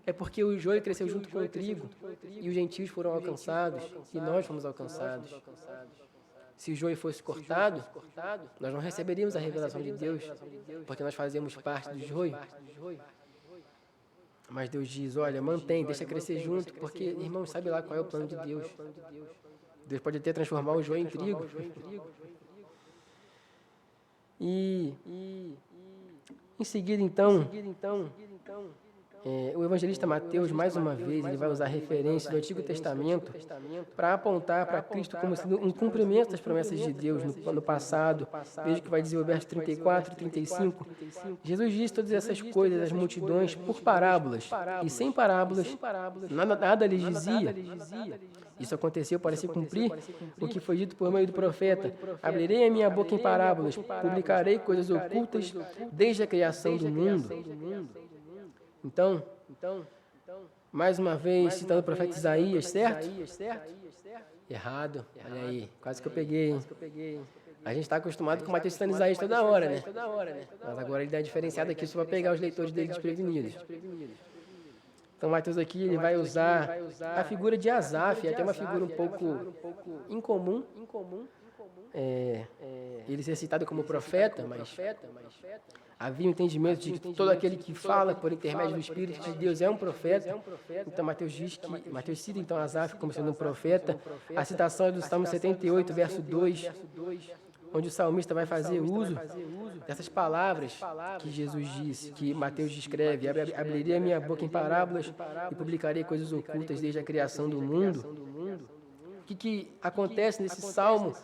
É porque o joio cresceu junto com o trigo e os gentios foram alcançados e nós fomos alcançados. Se o joio fosse cortado, nós não receberíamos a revelação de Deus, porque nós fazemos parte do joio. Mas Deus diz, olha, mantém, deixa crescer junto, porque, irmãos, sabe lá qual é o plano de Deus. Deus pode até transformar o joio em trigo. E em seguida, então, o evangelista Mateus, mais uma vez, ele vai usar referências do Antigo Testamento para apontar para Cristo como sendo um cumprimento das promessas de Deus no passado. Veja que vai dizer o verso 34 e 35. Jesus diz todas essas coisas às multidões por parábolas, e sem parábolas nada lhes dizia. Isso aconteceu para se cumprir o que foi dito por meio do profeta. Abrirei a minha boca em parábolas, publicarei coisas ocultas desde a criação do mundo. Então, mais uma vez, citando o profeta Isaías, certo? Errado. Olha aí, quase que eu peguei, hein? A gente está acostumado com o Mateus citando Isaías toda hora, né? Mas agora ele dá diferenciado aqui só para pegar os leitores dele desprevenidos. Então, Mateus aqui ele vai usar a figura de Asaf, até uma figura um pouco incomum. Ele ser citado como profeta, mas havia um entendimento de que todo aquele que fala por intermédio do Espírito de Deus é um profeta. Então, Mateus cita então Asaf como sendo um profeta. A citação é do Salmo 78, verso 2, onde o salmista vai fazer uso dessas palavras que Jesus disse, que Mateus descreve: abrirei a minha boca em parábolas e publicarei coisas ocultas desde a criação do mundo. O que acontece nesse salmo?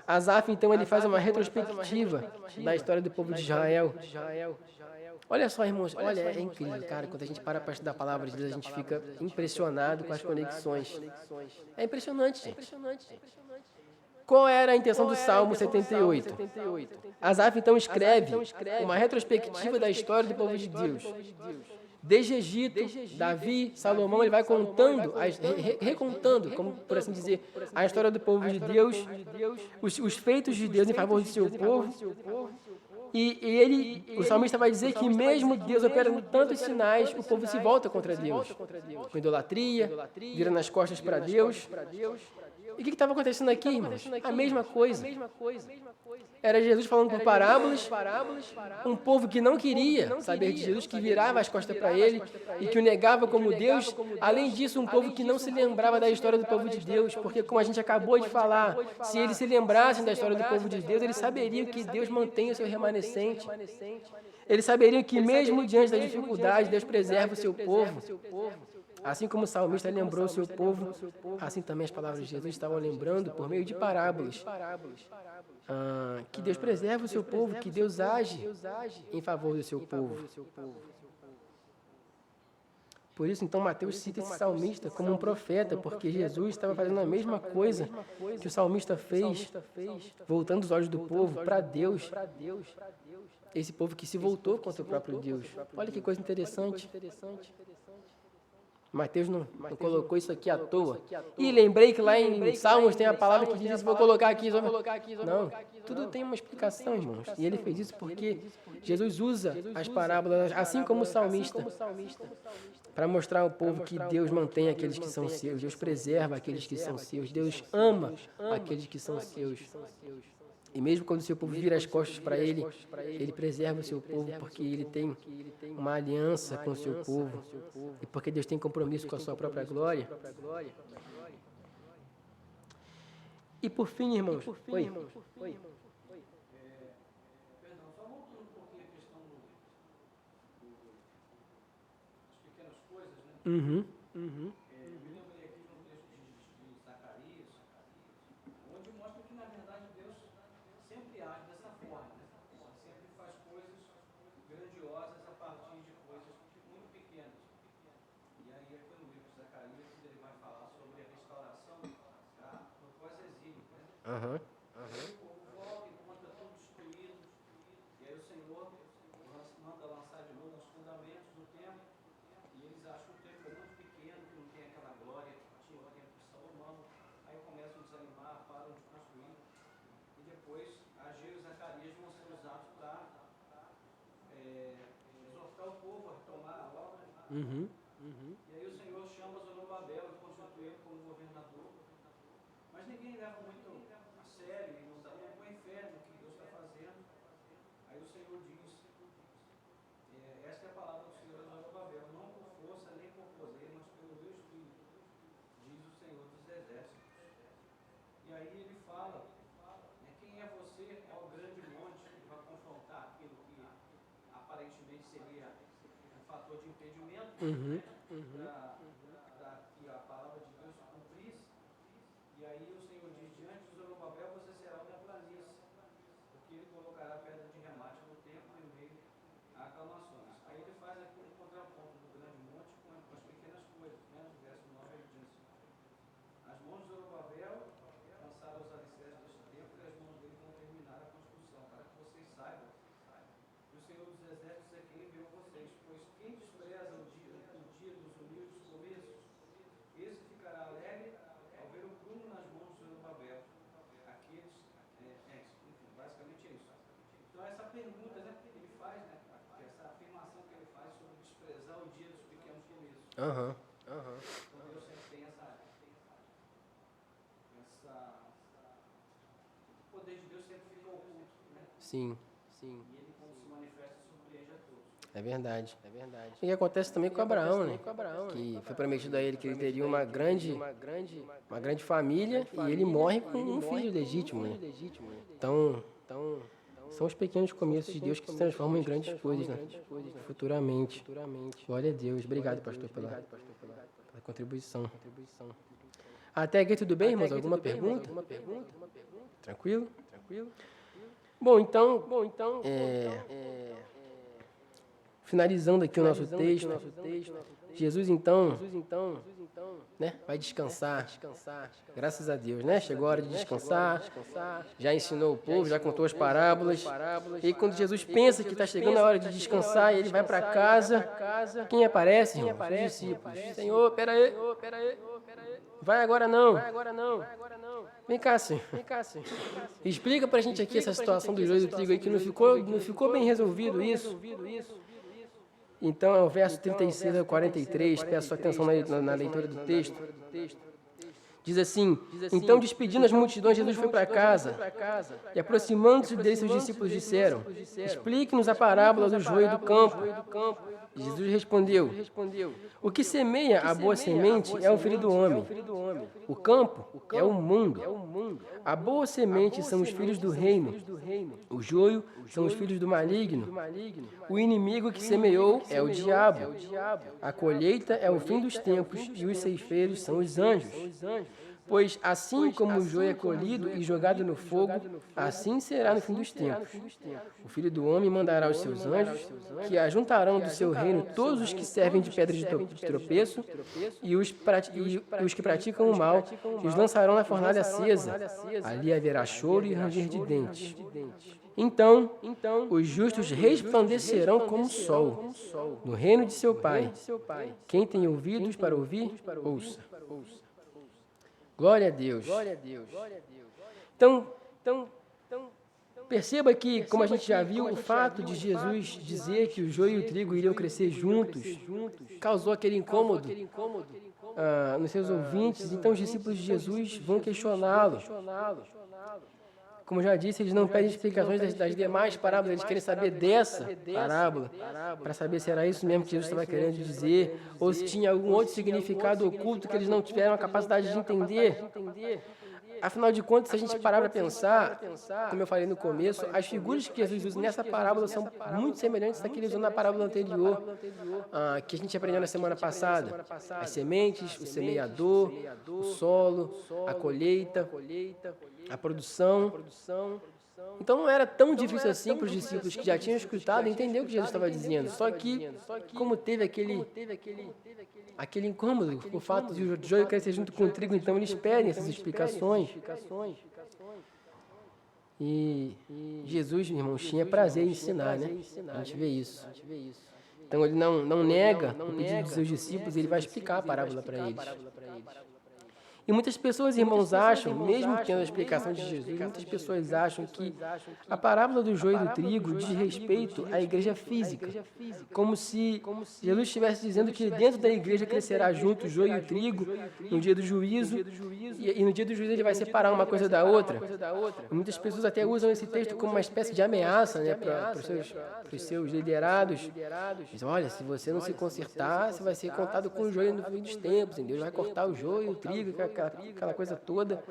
Asaf, então, ele faz uma retrospectiva da história do povo de Israel. Olha só, irmãos, olha, é incrível, cara, quando a gente para estudar a palavra de Deus, a gente fica impressionado com as conexões. É impressionante, gente. Qual era a intenção do Salmo 78? Asaf, então, escreve uma retrospectiva da história do povo de Deus. Desde Egito, Davi, Salomão, ele vai contando, recontando, como por assim dizer, a história do povo de Deus, os feitos de Deus em favor do seu povo. O salmista vai dizer que mesmo Deus operando tantos sinais, o povo se volta contra Deus, com idolatria, vira nas costas para Deus. E o que estava acontecendo aqui, irmãos? A mesma coisa. Era Jesus falando por parábolas, um povo que não queria saber de Jesus, que virava as costas para ele e que o negava como Deus. Além disso, um povo que não se lembrava da história do povo de Deus, porque, como a gente acabou de falar, se eles se lembrassem da história do povo de Deus, eles saberiam que Deus mantém o seu remanescente. Eles saberiam que, mesmo diante da dificuldade, Deus preserva o seu povo. Assim como o salmista lembrou o seu povo, assim também as palavras de Jesus estavam lembrando por meio de parábolas. Que Deus preserva o seu povo, que Deus age em favor do seu povo. Por isso, então, Mateus cita esse salmista como um profeta, porque Jesus estava fazendo a mesma coisa que o salmista fez, voltando os olhos do povo para Deus. Esse povo que se voltou contra o próprio Deus. Olha que coisa interessante. Mateus não colocou isso aqui à toa. E lembrei que lá em Salmos tem a palavra que diz: vou colocar aqui. Não, tudo tem uma explicação, irmãos. E ele fez isso porque Jesus usa as parábolas, assim como o salmista, para mostrar ao povo que Deus mantém aqueles que são seus, Deus preserva aqueles que são seus, Deus ama aqueles que são seus. E mesmo quando o seu povo vira as costas para ele, ele preserva o seu povo porque ele tem uma aliança com o seu povo e porque Deus tem compromisso com a sua própria glória. E por fim, irmãos, oi. Uhum. Aham. Uhum. E aí o Senhor chama Zorobabel e constitui ele como governador. Mas ninguém leva muito a sério e não põe fé no que Deus está fazendo. Aí o Senhor diz, esta é a palavra do Senhor a Zorobabel: não por força nem por poder, mas pelo meu Espírito, diz o Senhor dos Exércitos. E aí ele fala, quem é você, ó grande monte, que vai confrontar aquilo que aparentemente seria um fator de impedimento, para que a palavra de Deus se cumprisse. E aí o Senhor diz: diante de Zorobabel você será uma planície, porque ele colocará pedra de remate no templo em meio a aclamações. Aí ele faz aqui um contraponto do grande monte com as pequenas coisas, né? No verso 9 ele diz: as Aham. Então Deus sempre tem o poder de Deus sempre fica oculto, né? Sim. E ele, quando se manifesta, surpreende a todos. É verdade. E acontece também com Abraão, né? Que foi prometido a ele que ele teria uma grande família e ele morre com um filho legítimo, né? Então, são os pequenos começos de Deus que se transformam em grandes coisas, né? Futuramente. Glória a Deus. Obrigado, pastor, pela contribuição. Até aqui tudo bem, irmãos? Alguma pergunta? Tranquilo? Bom, então, finalizando aqui o nosso texto, Jesus então, né, vai descansar. Graças a Deus, né? Chegou a hora de descansar. Já ensinou o povo, já contou as parábolas. E quando Jesus pensa que está chegando a hora de descansar, ele vai para casa. Quem aparece, irmão? Os discípulos. Senhor, pera aí. Vai agora não. Vem cá, Senhor. Explica pra gente aqui essa situação do joio e do trigo aí, que não ficou bem resolvido isso. Então, é o verso 36 ao 43, peço sua atenção na leitura do texto. Diz assim: então, despedindo as multidões, Jesus foi para casa, e aproximando-se dele, seus discípulos disseram: explique-nos a parábola do joio e do campo. E Jesus respondeu: o que semeia a boa semente é o filho do homem. O campo é o mundo. A boa semente são os filhos do reino. O joio são os filhos do maligno. O inimigo que semeou é o diabo. A colheita é o fim dos tempos e os ceifeiros são os anjos. Pois assim como o joio é colhido e jogado no fogo, assim será no fim dos tempos. O Filho do Homem mandará os seus anjos, que ajuntarão do seu reino todos os que servem de pedra de tropeço e os que praticam o mal, e os lançarão na fornalha acesa. Ali haverá choro e ranger de dentes. Então, os justos resplandecerão como o sol, no reino de seu Pai. Quem tem ouvidos para ouvir, ouça. Glória a Deus. Então, perceba que, como a gente já viu, o fato de Jesus dizer que o joio e o trigo iriam crescer juntos causou aquele incômodo nos seus ouvintes. Então, os discípulos de Jesus vão questioná-lo. Como já disse, eles não pedem explicações das demais parábolas, eles querem saber dessa parábola, para saber se era isso mesmo que Jesus estava querendo dizer, ou se tinha algum outro significado oculto que eles não tiveram a capacidade de entender. Afinal de contas, se a gente parar para pensar, como eu falei no começo, as figuras que Jesus usa nessa parábola são muito semelhantes às que ele usou na parábola anterior, que a gente aprendeu na semana passada. As sementes, o semeador, o solo, a colheita, a produção. Então não era tão difícil assim para os discípulos que já tinham escutado entender o que Jesus estava dizendo. Só que, como teve aquele incômodo, o fato de o joio crescer junto com o trigo, então eles pedem essas explicações. E Jesus, irmãos, tinha prazer em ensinar, né? A gente vê isso. Então ele não nega o pedido dos seus discípulos, ele vai explicar a parábola para eles. E muitas pessoas, irmãos, acham, mesmo tendo a explicação de Jesus, muitas pessoas acham que a parábola do joio e do trigo diz respeito à igreja física, como se Jesus estivesse dizendo que dentro da igreja crescerá junto o joio e o trigo no dia do juízo, e no dia do juízo ele vai separar uma coisa da outra. E muitas pessoas até usam esse texto como uma espécie de ameaça, né, para os seus liderados. Dizem: olha, se você não se consertar, você vai ser contado com o joio no fim dos tempos, Deus vai cortar o joio e o trigo, aquela coisa toda.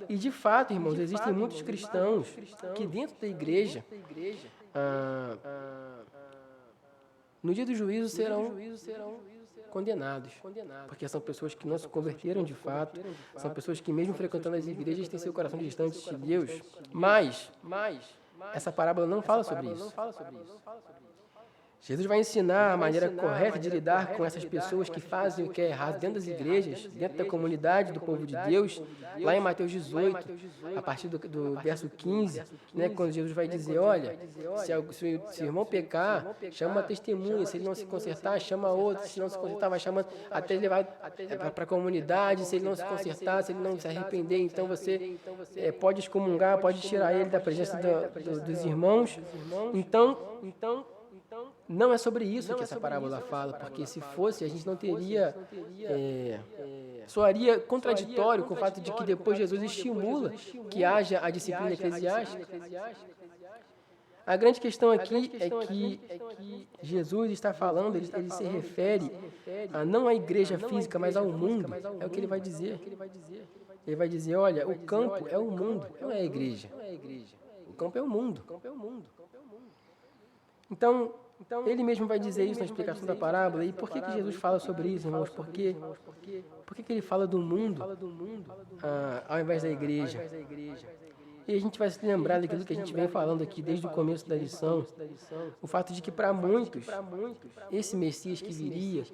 E de fato, irmãos, existem muitos cristãos que dentro da igreja, no dia do juízo, serão condenados, porque são pessoas que não se converteram de fato, são pessoas que mesmo frequentando as igrejas têm seu coração distante de Deus. Mas essa parábola não fala sobre isso. Jesus vai ensinar a maneira correta de lidar com essas pessoas que fazem o que é errado dentro das igrejas, dentro da comunidade do povo de Deus, lá em Mateus 18, a partir do verso 15, né, quando Jesus vai dizer: olha, se o irmão pecar, chama uma testemunha, se ele não se consertar, chama outro, se não se consertar, vai chamando até ele levar para a comunidade, se ele não se consertar, se ele não se arrepender, então você pode excomungar, pode tirar ele da presença dos irmãos. Então, Não é sobre isso que essa parábola fala, porque se fosse, a gente não teria... soaria contraditório com o fato de que depois Jesus estimula que haja a disciplina eclesiástica. A grande questão aqui é que Jesus está falando, ele se refere a não à igreja física, mas ao mundo. É o que ele vai dizer. Ele vai dizer, olha, o campo é o mundo, não é a igreja. O campo é o mundo. Então, ele mesmo vai dizer isso na explicação da parábola. E por que Jesus fala sobre isso, irmãos? Por que ele fala do mundo ao invés da igreja? E a gente vai se lembrar daquilo que a gente vem falando aqui desde o começo da lição, o fato de que para muitos, esse Messias que viria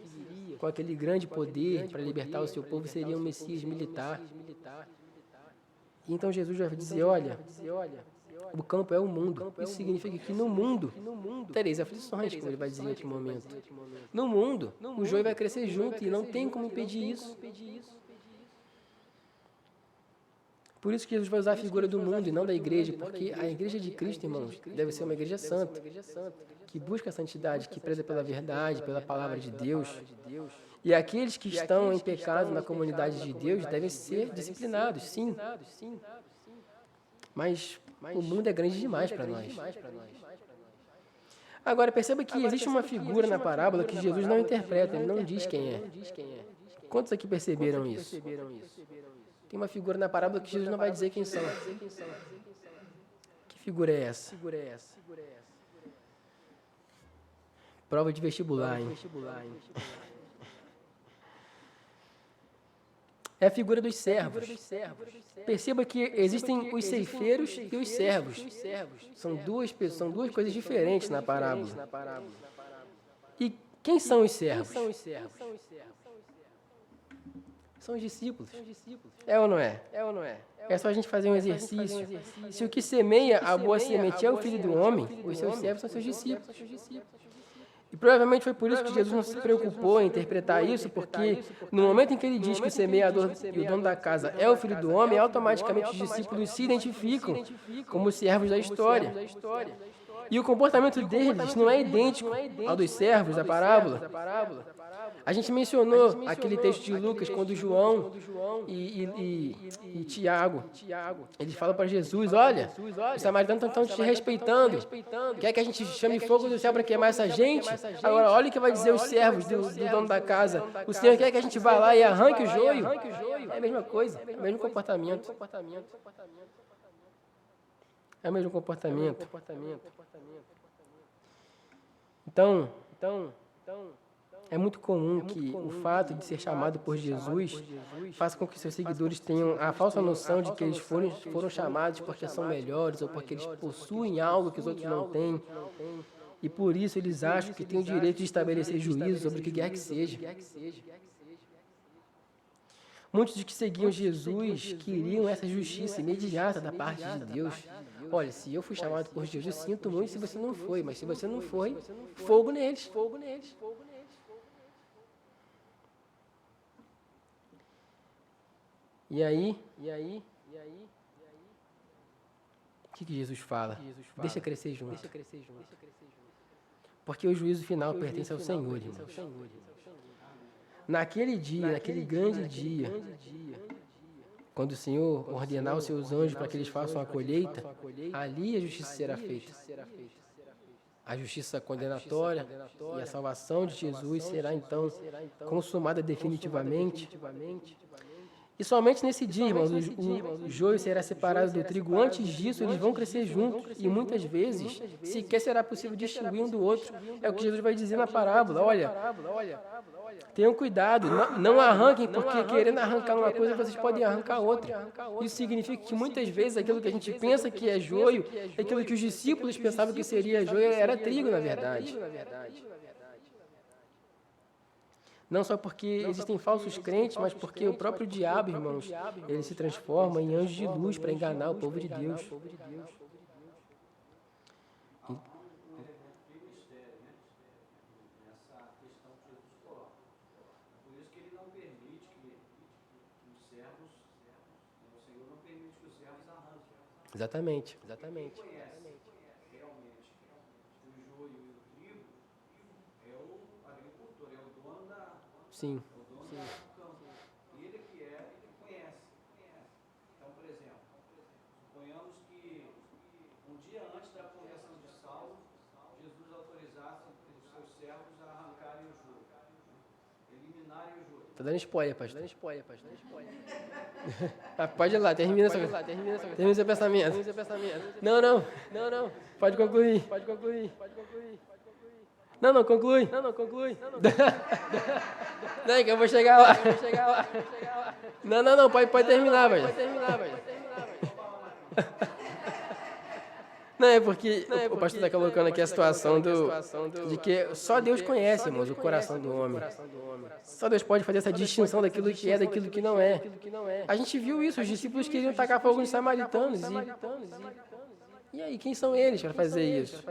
com aquele grande poder para libertar o seu povo seria um Messias militar. E então Jesus vai dizer, olha, o campo é o mundo. Isso significa que no mundo tereis aflições, como ele vai dizer em outro momento. No mundo, o joio vai crescer junto e não tem como impedir isso. Por isso que Jesus vai usar a figura do mundo e não da igreja, porque a igreja de Cristo, irmãos, deve ser uma igreja santa, que busca a santidade, que preza pela verdade, pela palavra de Deus. E aqueles que estão em pecado na comunidade de Deus devem ser disciplinados, sim. Mas o mundo é grande demais para nós. Agora, perceba que existe uma figura na parábola que Jesus não interpreta, ele não diz quem é. Quantos aqui perceberam isso? Tem uma figura na parábola que Jesus não vai dizer quem são. Que figura é essa? Prova de vestibular, hein? É a figura dos servos. Perceba que existem os ceifeiros e os servos. São duas coisas diferentes na parábola. E quem são os servos? São os discípulos. É ou não é? É só a gente fazer um exercício. Se o que semeia a boa semente é o Filho do Homem, os seus servos são seus discípulos. E provavelmente foi por isso que Jesus não se preocupou em interpretar isso, porque no momento em que ele diz que o semeador e o dono da casa é o Filho do Homem, automaticamente os discípulos se identificam como servos da história. E o comportamento deles não é idêntico ao dos servos da parábola. A gente mencionou aquele texto de Lucas, quando João e Tiago, eles falam para Jesus, olha, os samaritanos estão te respeitando, quer que a gente chame fogo do céu para queimar essa gente? Agora, olha o que vai dizer os servos do dono da casa, o Senhor quer que a gente vá lá e arranque o joio? É a mesma coisa, é o mesmo comportamento. É o mesmo comportamento. Então, é muito comum que o fato de ser chamado por Jesus faça com que seus seguidores tenham a falsa noção de que eles foram chamados porque são melhores ou porque eles possuem algo que os outros não têm. E por isso eles acham que têm o direito de estabelecer juízo sobre o que quer que seja. Muitos dos que seguiam Jesus queriam essa justiça imediata da parte de Deus. Olha, se eu fui chamado por Jesus, sinto muito se você não foi, mas se você não foi, fogo neles. E aí, o que Jesus fala? Deixa crescer junto. Porque o juízo final pertence ao Senhor, irmãos. Naquele dia, naquele grande dia, quando o Senhor ordenar os seus anjos para que eles façam a colheita, ali a justiça será feita. A justiça condenatória e a salvação de Jesus será então consumada definitivamente. E somente nesse dia, irmãos, o joio será separado do trigo. Antes disso, eles vão crescer juntos e muitas vezes sequer será possível distinguir um do outro. É o que Jesus vai dizer na parábola. Olha, tenham cuidado, não arranquem, porque querendo arrancar uma coisa, vocês podem arrancar outra. Isso significa que muitas vezes aquilo que a gente pensa que é joio, aquilo que os discípulos pensavam que seria joio, era trigo, na verdade. Não só porque existem falsos crentes, mas porque o próprio diabo, irmãos, ele se transforma em anjo de luz para enganar o povo de Deus. Exatamente. Realmente o joio e o trigo, Sim. O dono do campo. Ele que conhece. Então, por exemplo, suponhamos que um dia antes da conversão de Saulo, Jesus autorizasse os seus servos a arrancarem o joio, eliminarem o joio. Tô dando spoiler, pastor. Pode ir lá, termina seu pensamento. Não. Pode concluir. Não, conclui. Não, que eu vou chegar lá. Não, pode terminar, velho. Não, é porque o pastor está colocando aqui a situação de que só Deus conhece, irmãos, o coração do homem. Só Deus pode fazer essa distinção daquilo que é daquilo que não é. A gente viu isso, os discípulos queriam tacar fogo nos samaritanos. E aí, quem são eles para fazer isso?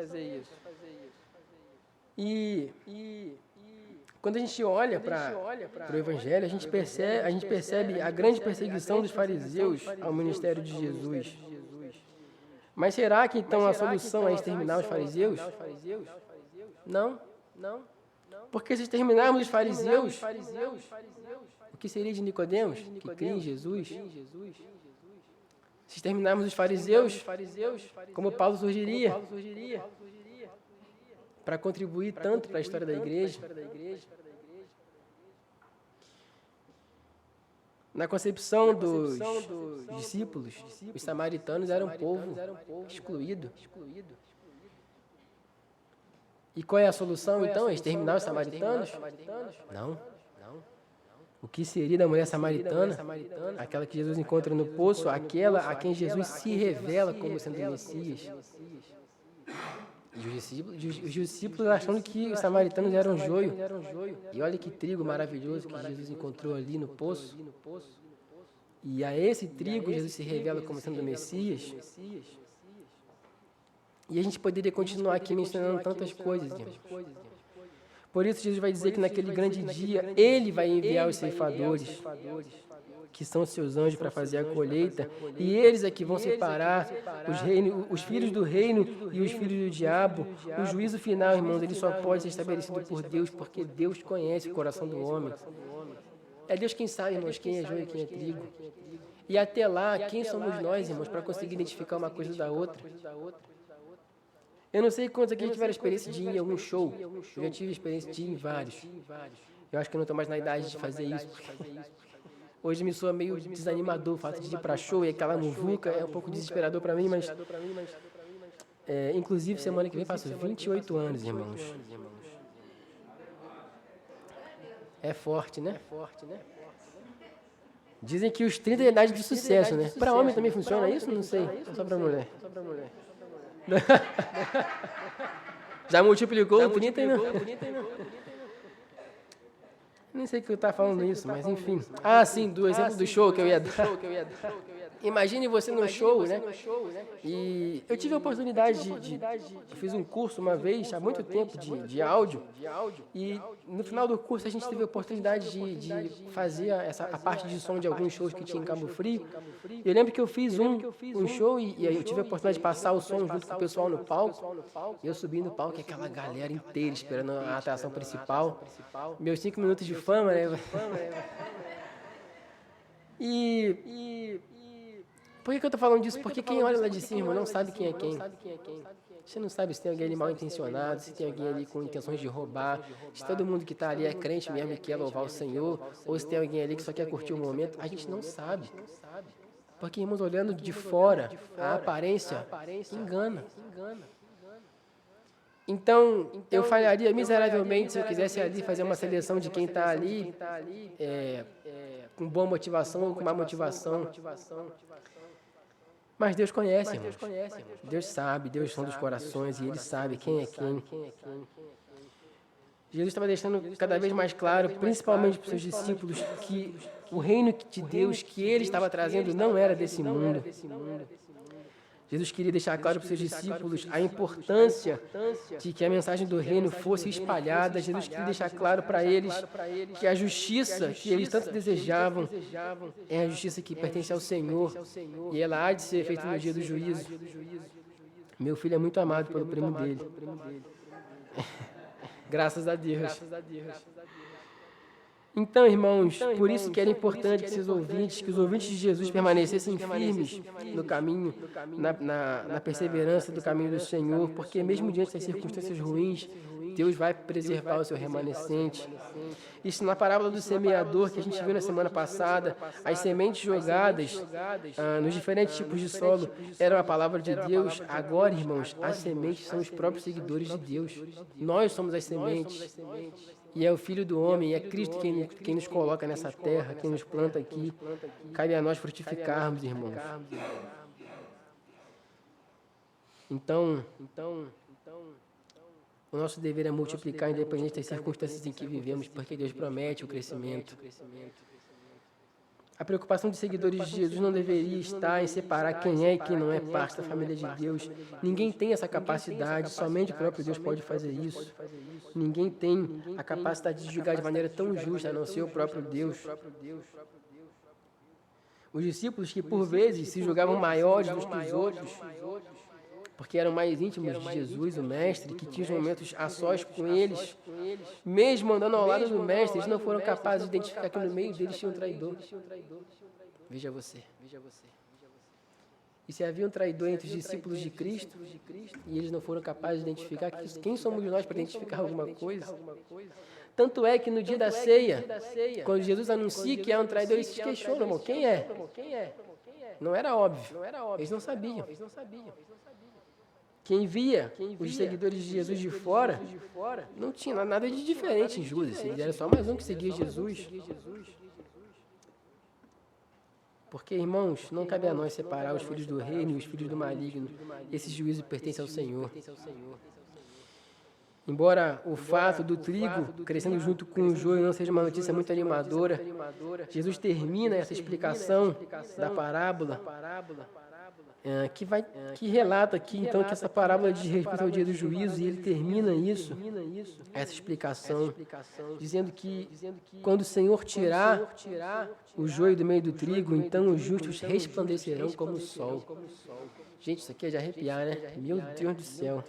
E quando a gente olha para o Evangelho, a gente percebe a grande perseguição dos fariseus ao ministério de Jesus. Mas será que então a solução é exterminar os fariseus? Não. Porque se exterminarmos os fariseus, o que seria de Nicodemos, que cria em Jesus? Se exterminarmos os fariseus, como Paulo surgiria? Para contribuir tanto para a história da igreja. Na concepção dos discípulos, os samaritanos eram um povo excluído. E qual é a solução, então? É exterminar os samaritanos? Não. O que seria da mulher samaritana? Aquela que Jesus encontra no poço, aquela a quem Jesus se revela como sendo o Messias. E os discípulos achando que os samaritanos eram joio. E olha que trigo maravilhoso que Jesus encontrou ali no poço. E a esse trigo Jesus se revela como sendo o Messias. E a gente poderia continuar aqui mencionando tantas coisas, irmãos. Por isso Jesus vai dizer que naquele grande dia Ele vai enviar os ceifadores, que são seus anjos para fazer a colheita, e eles é que vão separar os filhos do reino e os filhos do diabo. O juízo final, irmãos, ele só pode ser estabelecido por Deus, porque Deus conhece o coração do homem. É Deus quem sabe, irmãos, quem é joio e quem é trigo. E até lá, quem somos nós, irmãos, para conseguir identificar uma coisa da outra? Eu não sei quantos aqui tiveram experiência de ir em algum show. Eu já tive experiência de ir em vários. Eu acho que eu não estou mais na idade de fazer isso. Hoje me soa meio desanimador o fato de ir para show e aquela muvuca é um pouco desesperador para mim, mas... inclusive, semana que vem faço 28 anos, irmãos. É forte, né? Dizem que os 30 é a idade de sucesso, né? Para homem também funciona isso? Não sei. É só para mulher. Já multiplicou o 30 e não... Nem sei que eu estava falando isso, mas enfim. Sim, do exemplo do show que eu ia dar. Imagine você num show, né? E eu tive a oportunidade eu fiz um curso uma vez, há muito tempo, de áudio. E no final do curso a gente teve a oportunidade de fazer a parte de som de alguns shows que tinha em Cabo Frio. E eu lembro que eu fiz um show e aí eu tive a oportunidade de passar o som junto com o pessoal no palco. E eu subi no palco e aquela galera inteira esperando a atração principal. Meus 5 minutos de fama, né? Por que eu tô falando disso? Porque quem olha lá de cima não sabe quem é quem. Você não sabe se tem alguém ali mal intencionado, se tem alguém ali com intenções de roubar, se todo mundo que está ali é crente mesmo e quer louvar o Senhor, ou se tem alguém ali que só quer curtir o momento. A gente não sabe. Porque, irmãos, olhando de fora, a aparência engana. Então, eu falharia miseravelmente se eu quisesse ali fazer uma seleção de quem está ali com boa motivação ou com má motivação. Mas Deus conhece, irmãos. Deus sabe, Deus sonda os corações e Ele sabe quem é quem. Jesus estava deixando cada vez mais claro, principalmente para os seus discípulos, que o reino de Deus que Ele estava trazendo não era desse mundo. Jesus queria deixar claro para os seus discípulos a importância de que a mensagem do reino fosse espalhada. Jesus queria deixar claro para eles que a justiça que eles tanto desejavam é a justiça que pertence ao Senhor e ela há de ser feita no dia do juízo. Meu filho é muito amado pelo primo dele. Graças a Deus. Então, irmãos, por isso que era importante que os ouvintes de Jesus permanecessem firmes no caminho, na perseverança do caminho do Senhor, porque mesmo diante das circunstâncias ruins, Deus vai preservar o seu remanescente. Isso na parábola do semeador que a gente viu na semana passada, as sementes jogadas nos diferentes tipos de solo eram a palavra de Deus. Agora, irmãos, as sementes são os próprios seguidores de Deus. Nós somos as sementes. E é o Filho do Homem, é Cristo quem nos coloca nessa terra, quem nos planta aqui. Cabe a nós frutificarmos, irmãos. Então, o nosso dever é multiplicar independente das circunstâncias em que vivemos, porque Deus promete o crescimento. A preocupação de seguidores de Jesus não deveria estar em separar quem é e quem não é parte da família de Deus. Ninguém tem essa capacidade, somente o próprio Deus pode fazer isso. Ninguém tem a capacidade de julgar de maneira tão justa, a não ser o próprio Deus. Os discípulos que por vezes se julgavam maiores do que os outros, porque eram mais íntimos de Jesus, o Mestre, que tinham momentos a sós com eles, mesmo andando ao lado do Mestre, eles não foram capazes de identificar que no meio deles tinha um traidor. Veja você. E se havia um traidor entre os discípulos de Cristo, e eles não foram capazes de identificar, quem somos nós para identificar alguma coisa? Tanto é que no dia da ceia, quando Jesus anuncia que há um traidor, eles se questionam, irmão, quem é? Não era óbvio, eles não sabiam. Quem via os seguidores de Jesus de fora, não tinha nada de diferente em Judas. Ele era só mais um que seguia Jesus. Porque, irmãos, não cabe a nós separar os filhos do reino e os filhos do maligno. Esse juízo pertence ao Senhor. Embora o fato do trigo crescendo junto com o joio não seja uma notícia muito animadora, Jesus termina essa explicação da parábola que relata aqui, então, que essa parábola diz respeito ao dia do juízo, e ele termina essa explicação, dizendo que quando o Senhor tirar o joio do meio do trigo, então os justos resplandecerão como o sol. Gente, isso aqui é de arrepiar, né? Meu Deus do céu.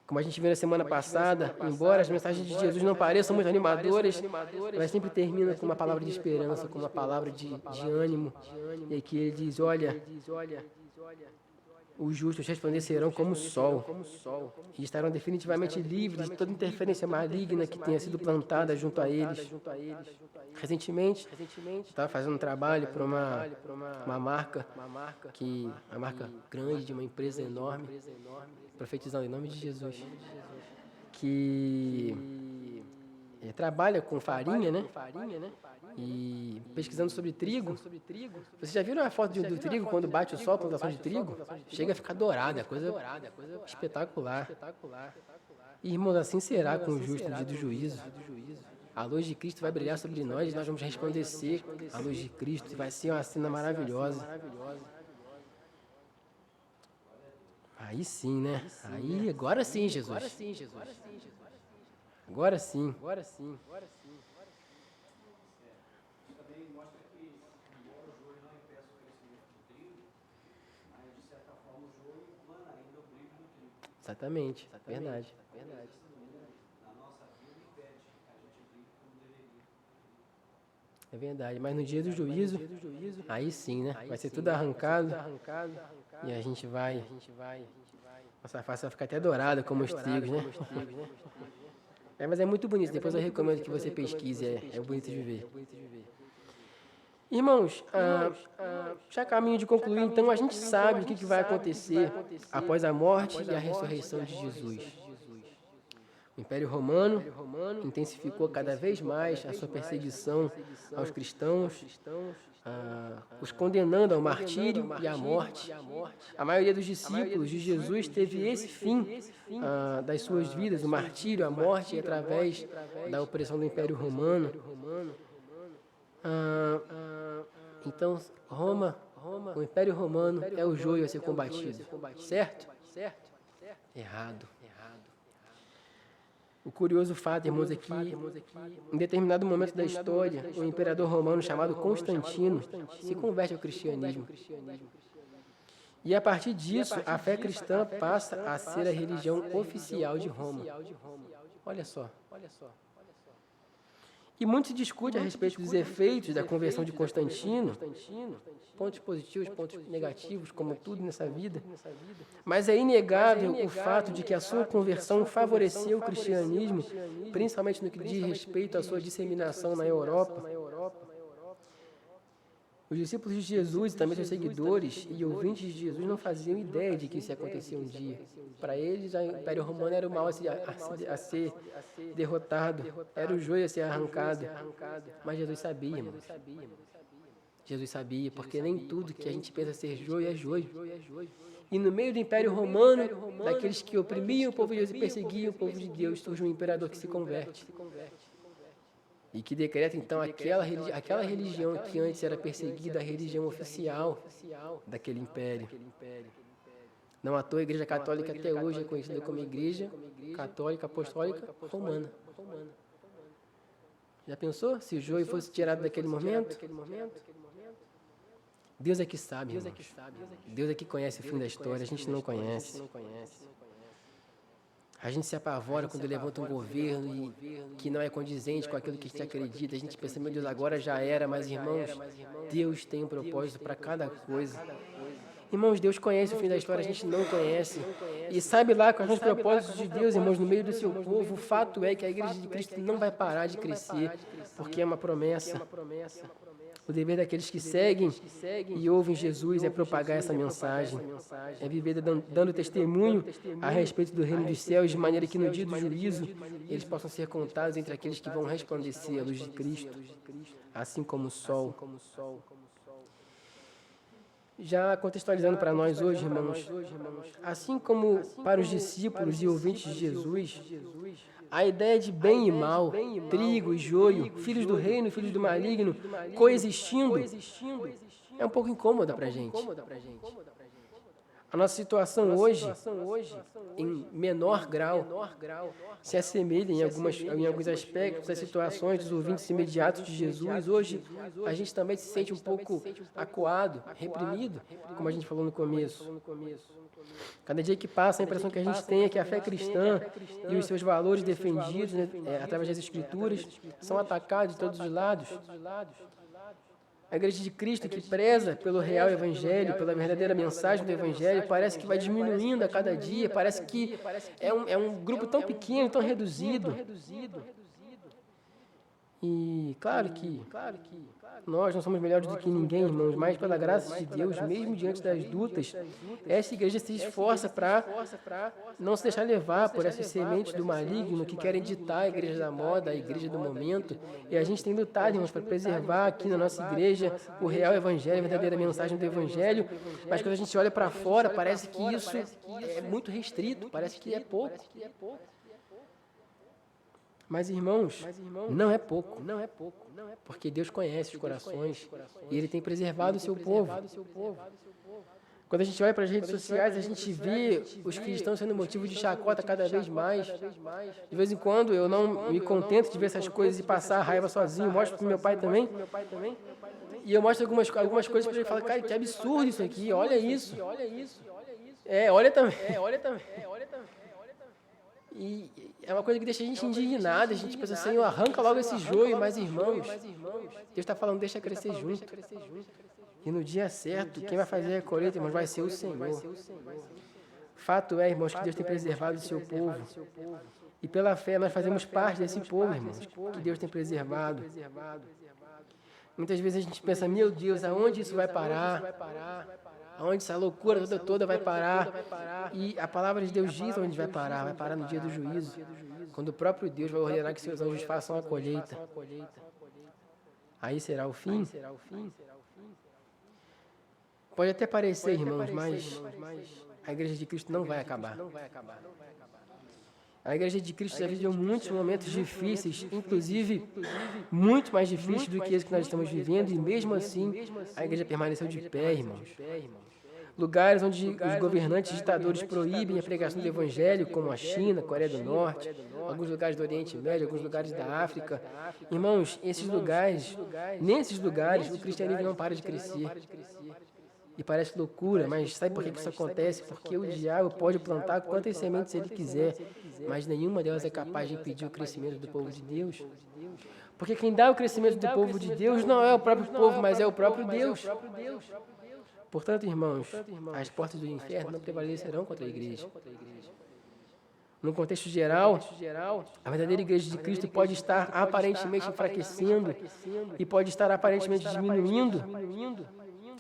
Como a gente viu na semana passada, embora as mensagens de Jesus não pareçam muito animadoras, elas sempre terminam com uma palavra de esperança, com uma palavra de ânimo. E aqui ele diz, olha, os justos resplandecerão como o sol e estarão definitivamente livres de toda interferência maligna que tenha sido plantada junto a eles. Recentemente, eu estava fazendo um trabalho para uma marca grande, de uma empresa enorme, profetizando em nome de Jesus, que trabalha com farinha, né? E pesquisando sobre trigo. Vocês já viram a foto do trigo quando bate o sol, a plantação de trigo? Chega a ficar dourada, coisa espetacular. E, irmãos, assim será com o justo no dia do juízo. A luz de Cristo vai brilhar sobre nós e nós vamos resplandecer a luz de Cristo. Vai ser uma cena maravilhosa. Aí sim, né? Aí, agora sim, Jesus. Agora sim. Também mostra que, embora o joio não impeça o crescimento do trigo, mas de certa forma o joio plana ainda o brilho do trigo. Exatamente, verdade. Na nossa vida impede que a gente brilhe como deveria. É verdade, mas no dia do juízo, aí sim, né? Vai ser tudo arrancado e a gente vai... Nossa face vai ficar até dourada como os trigos, né? Mas é muito bonito, depois eu recomendo que você pesquise, é bonito de ver. Irmãos, já caminho de concluir, então a gente sabe o que vai acontecer após a morte e a ressurreição de Jesus. O Império Romano intensificou cada vez mais a sua perseguição aos cristãos, os condenando ao martírio e à morte. A maioria dos discípulos de Jesus teve esse fim das suas vidas, o martírio, a morte, através da opressão do Império Romano. Então, o Império Romano é o joio a ser combatido, certo? Errado. O curioso fato, irmãos, é que em determinado momento da história, o imperador romano chamado Constantino se converte ao cristianismo. E a partir disso, a fé cristã passa a ser a religião oficial de Roma. Olha só. E muito se discute a respeito dos efeitos da conversão de Constantino, pontos positivos, pontos negativos, como tudo nessa vida. Mas é inegável o fato de que a sua conversão favoreceu o cristianismo, principalmente no que diz respeito à sua disseminação na Europa. Os discípulos de Jesus e também seus seguidores e ouvintes de Jesus não faziam ideia de que isso ia acontecer um dia. Para eles, o Império Romano era o mal a ser derrotado, era o joio a ser arrancado. Mas Jesus sabia, irmãos. Jesus sabia, porque nem tudo que a gente pensa ser joio é joio. E no meio do Império Romano, daqueles que oprimiam o povo de Deus e perseguiam o povo de Deus, surge um imperador que se converte. E que decreta, então, aquela religião que antes era perseguida, a religião oficial daquele império. Não à toa, a Igreja Católica até hoje é conhecida como Igreja Católica Apostólica Romana. Já pensou se o joio fosse tirado daquele momento? Deus é que sabe, irmãos. Deus é que conhece o fim da história, a gente não conhece. A gente se apavora quando levanta um governo que não é condizente com aquilo que a gente acredita. A gente pensa, meu Deus, agora já era, mas irmãos, Deus tem um propósito para cada coisa. Irmãos, Deus conhece o fim da história, a gente não conhece. E sabe lá quais são os propósitos de Deus, irmãos, no meio do seu povo. O fato é que a Igreja de Cristo não vai parar de crescer, porque é uma promessa. O dever daqueles que seguem e ouvem Jesus é propagar essa mensagem. É viver dando testemunho a respeito do reino dos céus, de maneira que no dia do juízo eles possam ser contados entre aqueles que vão resplandecer a luz de Cristo, assim como o sol. Já contextualizando para nós hoje, irmãos, assim como para os discípulos e ouvintes de Jesus, a ideia de bem e mal, trigo e joio, filhos do reino e filhos do maligno, coexistindo, é um pouco incômoda para a gente. A nossa situação hoje, em menor grau, se assemelha em alguns aspectos às situações dos ouvintes imediatos de Jesus. Hoje, a gente também se sente um pouco acuado, reprimido, como a gente falou no começo. Cada dia que passa, a impressão que a gente tem é que a fé cristã e os seus valores defendidos, através das Escrituras, são atacados de todos os lados. A Igreja de Cristo, que preza pelo real Evangelho, pela verdadeira mensagem do Evangelho, parece que vai diminuindo a cada dia, parece que é um grupo tão pequeno, tão reduzido. E claro que nós não somos melhores do que ninguém, irmãos, mas pela graça de Deus, mesmo diante das lutas, essa igreja se esforça para não se deixar levar por essas sementes do maligno que querem ditar a igreja da moda, a igreja do momento. E a gente tem lutado, irmãos, para preservar aqui na nossa igreja o real evangelho, a verdadeira mensagem do evangelho, mas quando a gente olha para fora, parece que isso é muito restrito, parece que é pouco. Mas, irmãos, não é pouco, porque Deus conhece os corações e Ele tem preservado o seu povo. Quando a gente olha para as redes sociais, a gente vê os cristãos sendo motivo de chacota cada vez mais. De vez em quando, eu não me contento de ver essas coisas e passar a raiva sozinho, mostro para o meu pai também. E eu mostro algumas coisas para ele e falo, cara, que absurdo isso aqui, olha isso. Olha também. E é uma coisa que deixa a gente indignado, a gente pensa, Senhor, arranca logo esse joio, mas irmãos, Deus está falando, deixa crescer junto. E no dia certo, quem vai fazer a colheita, irmãos, vai ser o Senhor. Fato é, irmãos, que Deus tem preservado o seu povo. E pela fé nós fazemos parte desse povo, irmãos, que Deus tem preservado. Muitas vezes a gente pensa, meu Deus, aonde isso vai parar? Aonde essa loucura toda vai parar? E a palavra de Deus diz onde vai parar no dia do juízo, quando o próprio Deus vai ordenar que seus anjos façam a colheita. Aí será o fim? Pode até parecer, irmãos, mas a Igreja de Cristo não vai acabar. A Igreja de Cristo já viveu muitos momentos difíceis, inclusive muito mais difíceis do que esse que nós estamos vivendo, e mesmo assim a Igreja permaneceu de pé, irmãos. Lugares onde os governantes ditadores proíbem a pregação do Evangelho, como a China, Coreia do Norte, alguns lugares do Oriente Médio, alguns lugares da África. Irmãos, nesses lugares, o cristianismo não para de crescer. E parece loucura, mas sabe por que isso acontece? Porque o diabo pode plantar quantas sementes ele quiser, mas nenhuma delas é capaz de impedir o crescimento do povo de Deus. Porque quem dá o crescimento do povo de Deus não é o próprio povo, mas é o próprio Deus. Portanto, irmãos, as portas do inferno não prevalecerão contra a igreja. No contexto geral, a verdadeira igreja de Cristo pode estar aparentemente enfraquecendo e pode estar aparentemente diminuindo.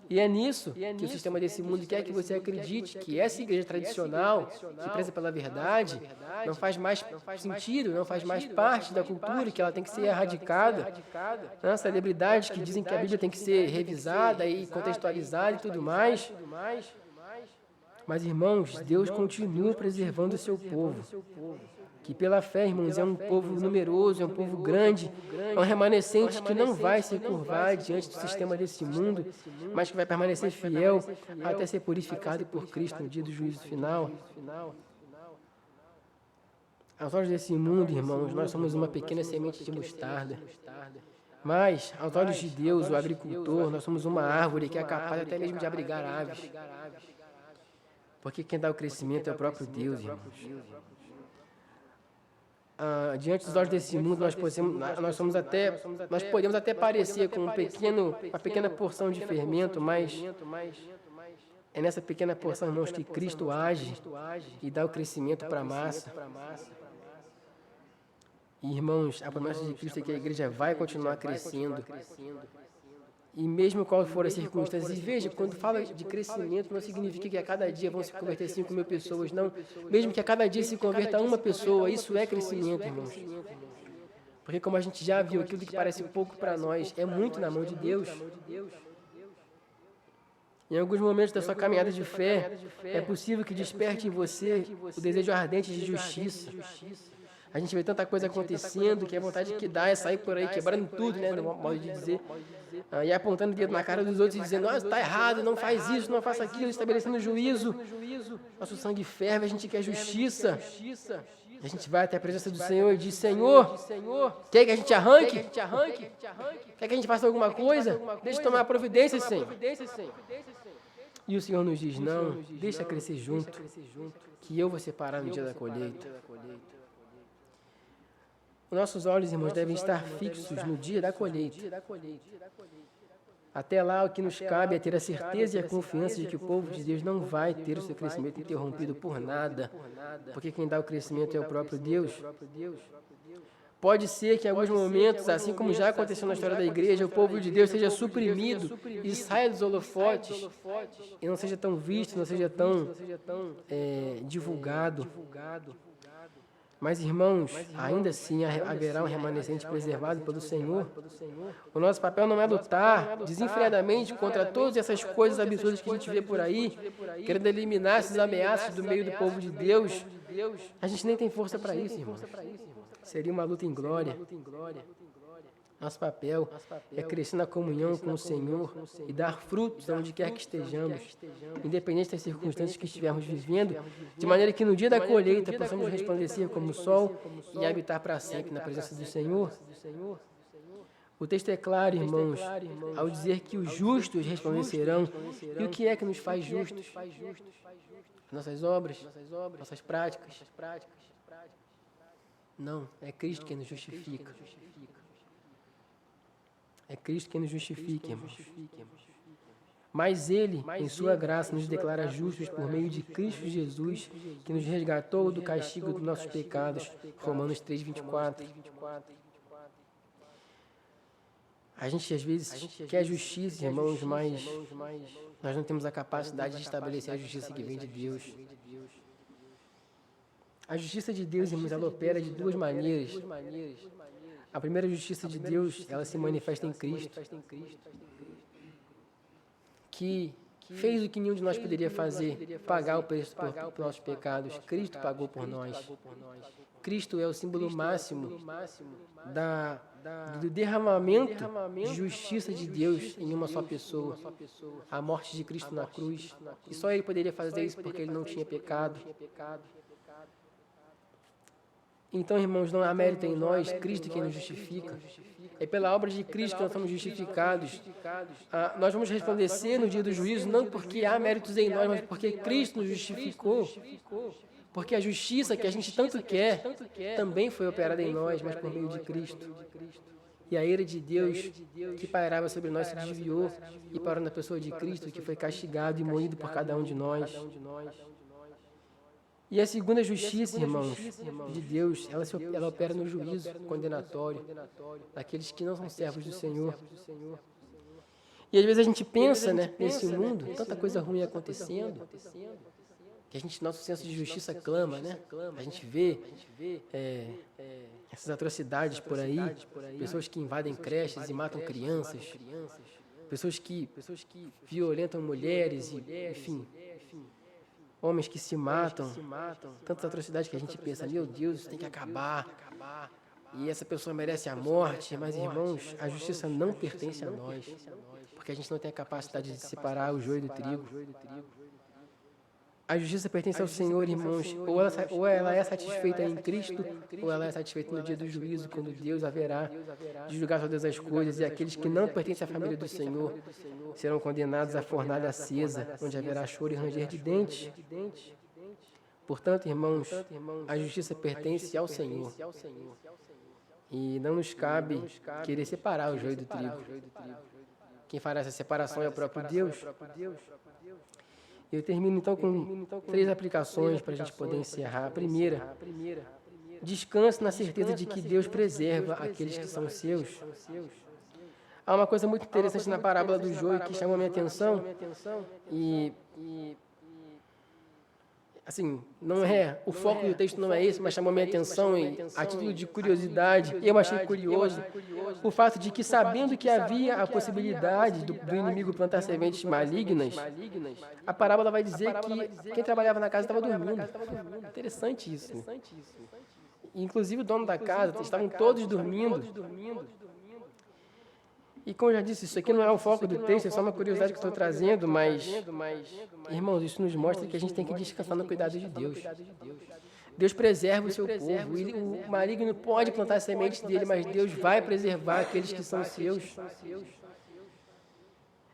E é nisso que o sistema desse mundo quer que você acredite que essa igreja tradicional, que preza pela verdade, não faz mais sentido, não faz mais parte da cultura, que ela tem que ser erradicada. Celebridades que dizem que a Bíblia tem que ser revisada e contextualizada e tudo mais. Mas, irmãos, Deus continua preservando o seu povo. Que pela fé, irmãos, é um povo numeroso, é um povo grande, é um remanescente que não vai se curvar diante do sistema desse mundo, mas que vai permanecer fiel até ser purificado por Cristo no dia do juízo final. Aos olhos desse mundo, irmãos, nós somos uma pequena semente de mostarda. Mas, aos olhos de Deus, o agricultor, nós somos uma árvore que é capaz até mesmo de abrigar aves. Porque quem dá o crescimento é o próprio Deus, irmãos. Diante dos olhos desse mundo, nós podemos até parecer com uma pequena porção de fermento, mas é nessa pequena porção, irmãos, que Cristo age e dá o crescimento para a massa. E, irmãos, a promessa de Cristo é que a igreja vai continuar crescendo. E mesmo qual for as circunstâncias, e veja, quando fala de crescimento, não significa que a cada dia vão se converter 5.000 pessoas, não. Mesmo que a cada dia se converta uma pessoa, isso é crescimento, irmãos. Porque como a gente já viu, aquilo que parece pouco para nós, é muito na mão de Deus. Em alguns momentos da sua caminhada de fé, é possível que desperte em você o desejo ardente de justiça. A gente vê tanta coisa acontecendo que a vontade que dá é sair por aí quebrando tudo, né, no modo de dizer, e apontando o dedo na cara dos outros e dizendo, está errado, não faz isso, não faça aquilo, estabelecendo juízo. Nosso sangue ferve, a gente quer justiça. A gente vai até a presença do Senhor e diz, Senhor, quer que a gente arranque? Quer que a gente faça alguma coisa? Deixa eu tomar providência, Senhor. E o Senhor nos diz, não, deixa crescer junto, que eu vou separar no dia da colheita. Os nossos olhos, irmãos, devem estar fixos no dia da colheita. Até lá, o que nos cabe é ter a certeza e a confiança de que o povo de Deus não vai ter o seu crescimento interrompido por nada, porque quem dá o crescimento é o próprio Deus. Pode ser que em alguns momentos, assim como já aconteceu na história da igreja, o povo de Deus seja suprimido e saia dos holofotes e não seja tão visto, não seja tão divulgado. Mas, irmãos, ainda assim haverá um remanescente preservado pelo Senhor. O nosso papel não é lutar desenfreadamente contra todas essas coisas absurdas que a gente vê por aí, querendo eliminar esses ameaças do meio do povo de Deus. A gente nem tem força para isso, irmãos. Seria uma luta em glória. Nosso papel é crescer na comunhão com o Senhor e dar frutos onde quer que estejamos, independente das circunstâncias que estivermos vivendo, de maneira que no dia da colheita possamos resplandecer como o sol e habitar para sempre na presença do Senhor. O texto é claro, irmãos, ao dizer que os justos resplandecerão. E o que é que nos faz justos? Nossas obras, nossas práticas. Não, é Cristo quem nos justifica. É Cristo quem nos justifica, irmãos. Mas Ele, em sua graça, nos declara justos por meio de Cristo Jesus, que nos resgatou do castigo dos nossos pecados. Romanos 3:24. A gente, às vezes, quer justiça, irmãos, mas nós não temos a capacidade de estabelecer a justiça que vem de Deus. A justiça de Deus, irmãos, ela opera de duas maneiras. A primeira justiça de Deus, ela se manifesta em Cristo, que fez o que nenhum de nós poderia fazer, pagar o preço por nossos pecados. Cristo pagou por nós. Cristo é o símbolo máximo do derramamento de justiça de Deus em uma só pessoa. A morte de Cristo na cruz. E só Ele poderia fazer isso porque Ele não tinha pecado. Então, irmãos, não há mérito em nós, Cristo quem nos justifica. É pela obra de Cristo que nós somos justificados. Nós vamos resplandecer no dia do juízo, não porque há méritos em nós, mas porque Cristo nos justificou. Porque a justiça que a gente tanto quer também foi operada em nós, mas por meio de Cristo. E a ira de Deus que pairava sobre nós se desviou e parou na pessoa de Cristo, que foi castigado e moído por cada um de nós. E a segunda justiça, irmãos, de Deus, ela opera no juízo condenatório daqueles que não são servos do Senhor. E às vezes a gente pensa, né, nesse mundo, tanta coisa ruim acontecendo, que nosso senso de justiça clama, né? A gente vê essas atrocidades por aí, pessoas que invadem creches e matam crianças, pessoas que violentam mulheres, e, enfim, homens que se matam, tantas atrocidades que a gente pensa, meu Deus, isso tem que acabar, e essa pessoa merece a morte, mas irmãos, a justiça não pertence a nós, porque a gente não tem a capacidade de separar o joio do trigo. A justiça pertence ao Senhor, irmãos, ou ela é satisfeita em Cristo, ou ela é satisfeita no dia do juízo, quando Deus haverá de julgar todas as coisas, e aqueles que não pertencem à família do Senhor serão condenados à fornalha acesa, onde haverá choro e ranger de dentes. Portanto, irmãos, a justiça pertence ao Senhor, e não nos cabe querer separar o joio do trigo. Quem fará essa separação é o próprio Deus. Eu termino então com 3 aplicações para a gente poder encerrar. A primeira, descanse na certeza de que Deus preserva aqueles que são seus. Há uma coisa muito interessante na parábola do joio que chamou a minha atenção e assim, não é, o foco do texto não é esse, mas chamou a minha atenção e a título de curiosidade, eu achei curioso o fato de que, sabendo que havia a possibilidade do inimigo plantar sementes malignas, a parábola vai dizer que quem trabalhava na casa estava dormindo. Interessante isso. Inclusive o dono da casa, estavam todos dormindo. E como eu já disse, isso aqui não é o foco do texto, é só uma curiosidade que estou trazendo, mas, irmãos, isso nos mostra que a gente tem que descansar no cuidado de Deus. Deus preserva o seu povo, o maligno pode plantar as sementes dele, mas Deus vai preservar aqueles que são seus.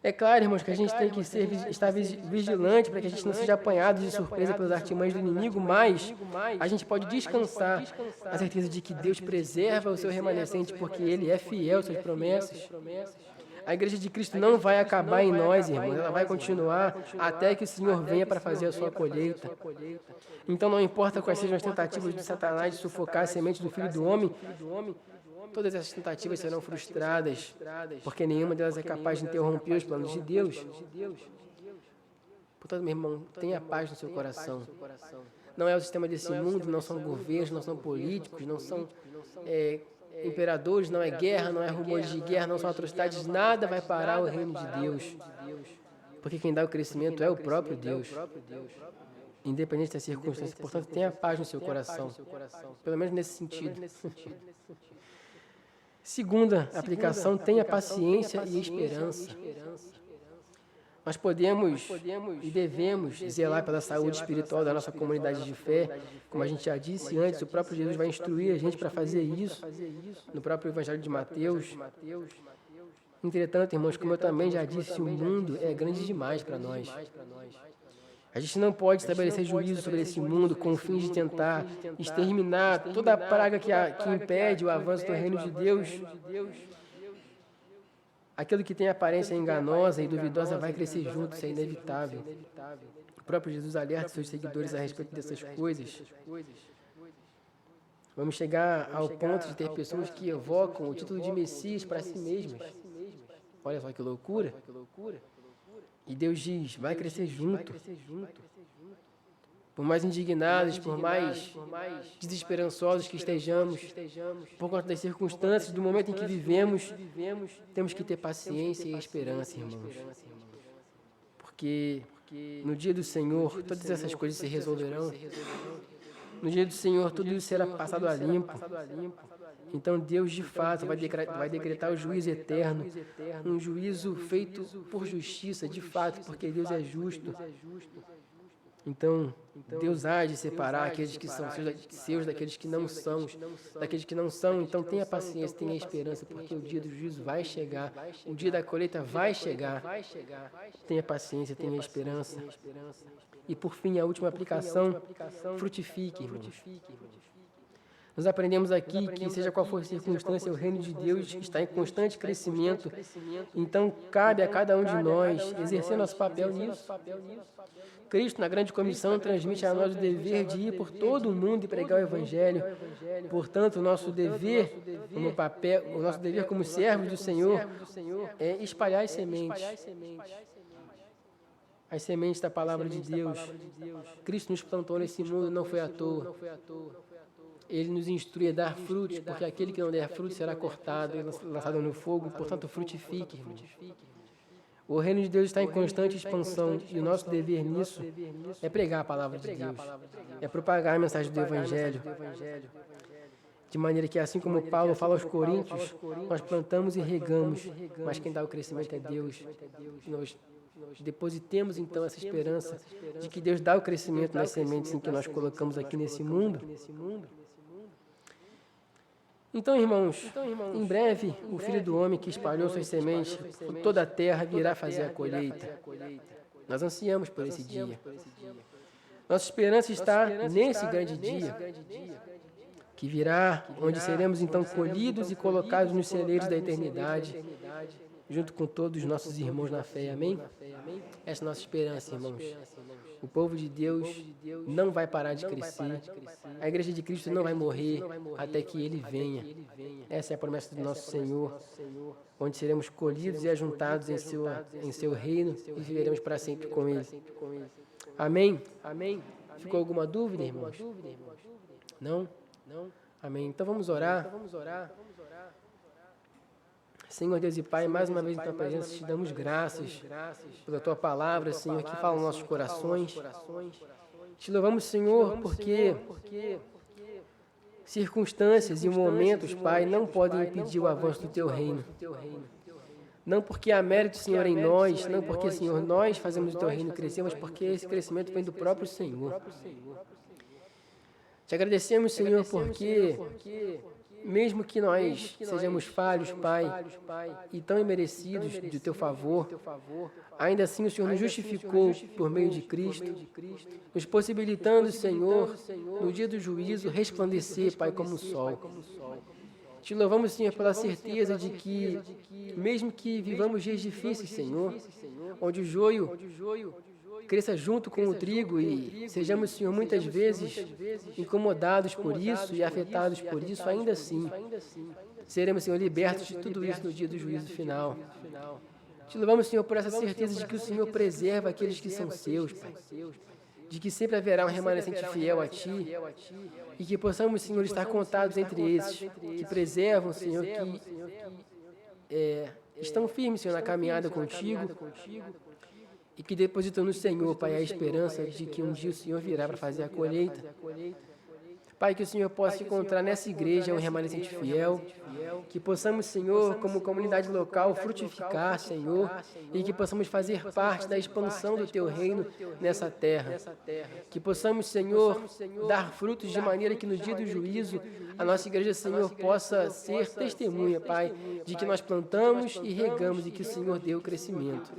É claro, irmãos, que a gente tem que estar vigilante para que a gente não seja apanhado de surpresa pelas artimanhas do inimigo, mas a gente pode descansar na certeza de que Deus preserva o seu remanescente, porque Ele é fiel às suas promessas. A Igreja de Cristo não vai acabar em nós, irmãos, ela vai continuar até que o Senhor venha para fazer a sua colheita. Então não importa quais sejam as tentativas de Satanás de sufocar a semente do Filho do Homem, todas essas tentativas serão frustradas, porque nenhuma delas é capaz de interromper os planos de Deus. Portanto, meu irmão, tenha paz no seu coração. Não é o sistema desse mundo, não são governos, não são políticos, não são imperadores, não é guerra, não é rumores de guerra, não são atrocidades, nada vai parar o reino de Deus. Porque quem dá o crescimento é o próprio Deus, independente das circunstâncias. Portanto, tenha paz no seu coração, pelo menos nesse sentido. Segunda aplicação, tenha paciência e esperança. Nós podemos e devemos zelar pela saúde espiritual da nossa comunidade de fé. Como a gente já disse antes, o próprio Jesus vai instruir a gente para fazer isso no próprio Evangelho de Mateus. Entretanto, irmãos, como eu também já disse, o mundo é grande demais para nós. A gente não pode estabelecer juízo sobre esse mundo com o fim de tentar exterminar toda a praga que impede o avanço do reino de Deus. Aquilo que tem aparência enganosa e duvidosa vai crescer junto, isso é inevitável. O próprio Jesus alerta seus seguidores a respeito dessas coisas. Vamos chegar ao ponto de ter pessoas que evocam o título de Messias para si mesmas. Olha só que loucura. E Deus diz, vai crescer junto. Por mais indignados, por mais desesperançosos que estejamos, por conta das circunstâncias, do momento em que vivemos, temos que ter paciência e esperança, irmãos. Porque no dia do Senhor, todas essas coisas se resolverão. No dia do Senhor, tudo isso será passado a limpo. Então Deus, de fato, vai decretar o juízo eterno, um juízo feito por justiça, de fato, porque Deus é justo. Então, Deus há de separar aqueles que são seus daqueles que não são, Então, tenha paciência, tenha esperança, porque o dia do juízo vai chegar, o dia da colheita vai chegar. Tenha paciência, tenha esperança. E, por fim, a última aplicação, frutifique, irmãos. Nós aprendemos aqui que, seja qual for a circunstância, o reino de Deus está em constante crescimento. Então, cabe a cada um de nós exercer nosso papel nisso. Cristo, na grande comissão, transmite a nós o dever de ir por todo o mundo e pregar o Evangelho. Portanto, o nosso dever como servos do Senhor é espalhar as sementes. As sementes da palavra de Deus. Cristo nos plantou nesse mundo, não foi à toa. Ele nos instrui a dar frutos, porque aquele que não der frutos será cortado e lançado no fogo. Portanto, frutifique, irmãos. O reino de Deus está em constante expansão e o nosso dever nisso é pregar a palavra de Deus, é propagar a mensagem do Evangelho. De maneira que, assim como Paulo fala aos Coríntios, nós plantamos e regamos, mas quem dá o crescimento é Deus. Nós depositemos, então, essa esperança de que Deus dá o crescimento nas sementes em que nós colocamos aqui nesse mundo. Então, irmãos, em breve, o Filho do Homem que espalhou suas sementes por toda a terra virá fazer a colheita. Nós ansiamos por esse dia. Nossa esperança está nesse grande dia, que virá, onde seremos então colhidos e colocados nos celeiros da eternidade, junto com todos os nossos irmãos na fé. Amém? Essa é a nossa esperança, irmãos. O povo de Deus não vai parar de crescer. A igreja de Cristo não vai morrer até que Ele venha. Essa é a promessa do nosso Senhor, onde seremos colhidos e ajuntados em seu reino e viveremos para sempre com Ele. Amém? Ficou alguma dúvida, irmãos? Não? Amém. Então vamos orar. Senhor Deus e Pai, mais uma vez em Tua presença te damos graças pela Tua palavra, Senhor, que fala nos nossos corações. Te louvamos, Senhor, porque circunstâncias e momentos, Pai, não podem impedir o avanço do Teu reino. Não porque há mérito, Senhor, em nós, não porque, Senhor, nós fazemos o Teu reino crescer, mas porque esse crescimento vem do próprio Senhor. Te agradecemos, Senhor, porque mesmo que nós sejamos falhos, Pai, e tão imerecidos do Teu favor, ainda assim o Senhor nos justificou por meio de Cristo, nos possibilitando, Senhor, no dia do juízo, resplandecer, Pai, como o sol. Te louvamos, Senhor, pela certeza de que, mesmo que vivamos dias difíceis, Senhor, onde o joio cresça junto com o trigo e sejamos, Senhor, muitas vezes incomodados por isso e afetados por isso, ainda assim seremos, Senhor, libertos de tudo isso no dia do juízo final. Te louvamos, Senhor, por essa certeza de que o Senhor preserva aqueles que são seus, Pai, de que sempre haverá um remanescente fiel a Ti e que possamos, Senhor, estar contados entre esses que preservam, Senhor, que estão firmes, Senhor, na caminhada contigo e que depositam no Senhor, Pai, a esperança de que um dia o Senhor virá para fazer a colheita. Pai, que o Senhor possa encontrar nessa igreja um remanescente fiel, que possamos, Senhor, como comunidade local, frutificar, Senhor, e que possamos fazer parte da expansão do Teu reino nessa terra. Que possamos, Senhor, dar frutos de maneira que no dia do juízo a nossa igreja, Senhor, possa ser testemunha, Pai, de que nós plantamos e regamos e que o Senhor deu o crescimento.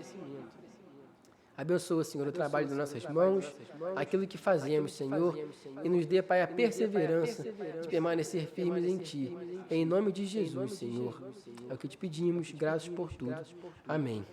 Abençoa, Senhor, o trabalho das nossas mãos, aquilo que fazemos, Senhor, e nos dê, Pai, a perseverança de permanecer firmes em Ti. Em nome de Jesus, Senhor. É o que te pedimos, graças por tudo. Amém.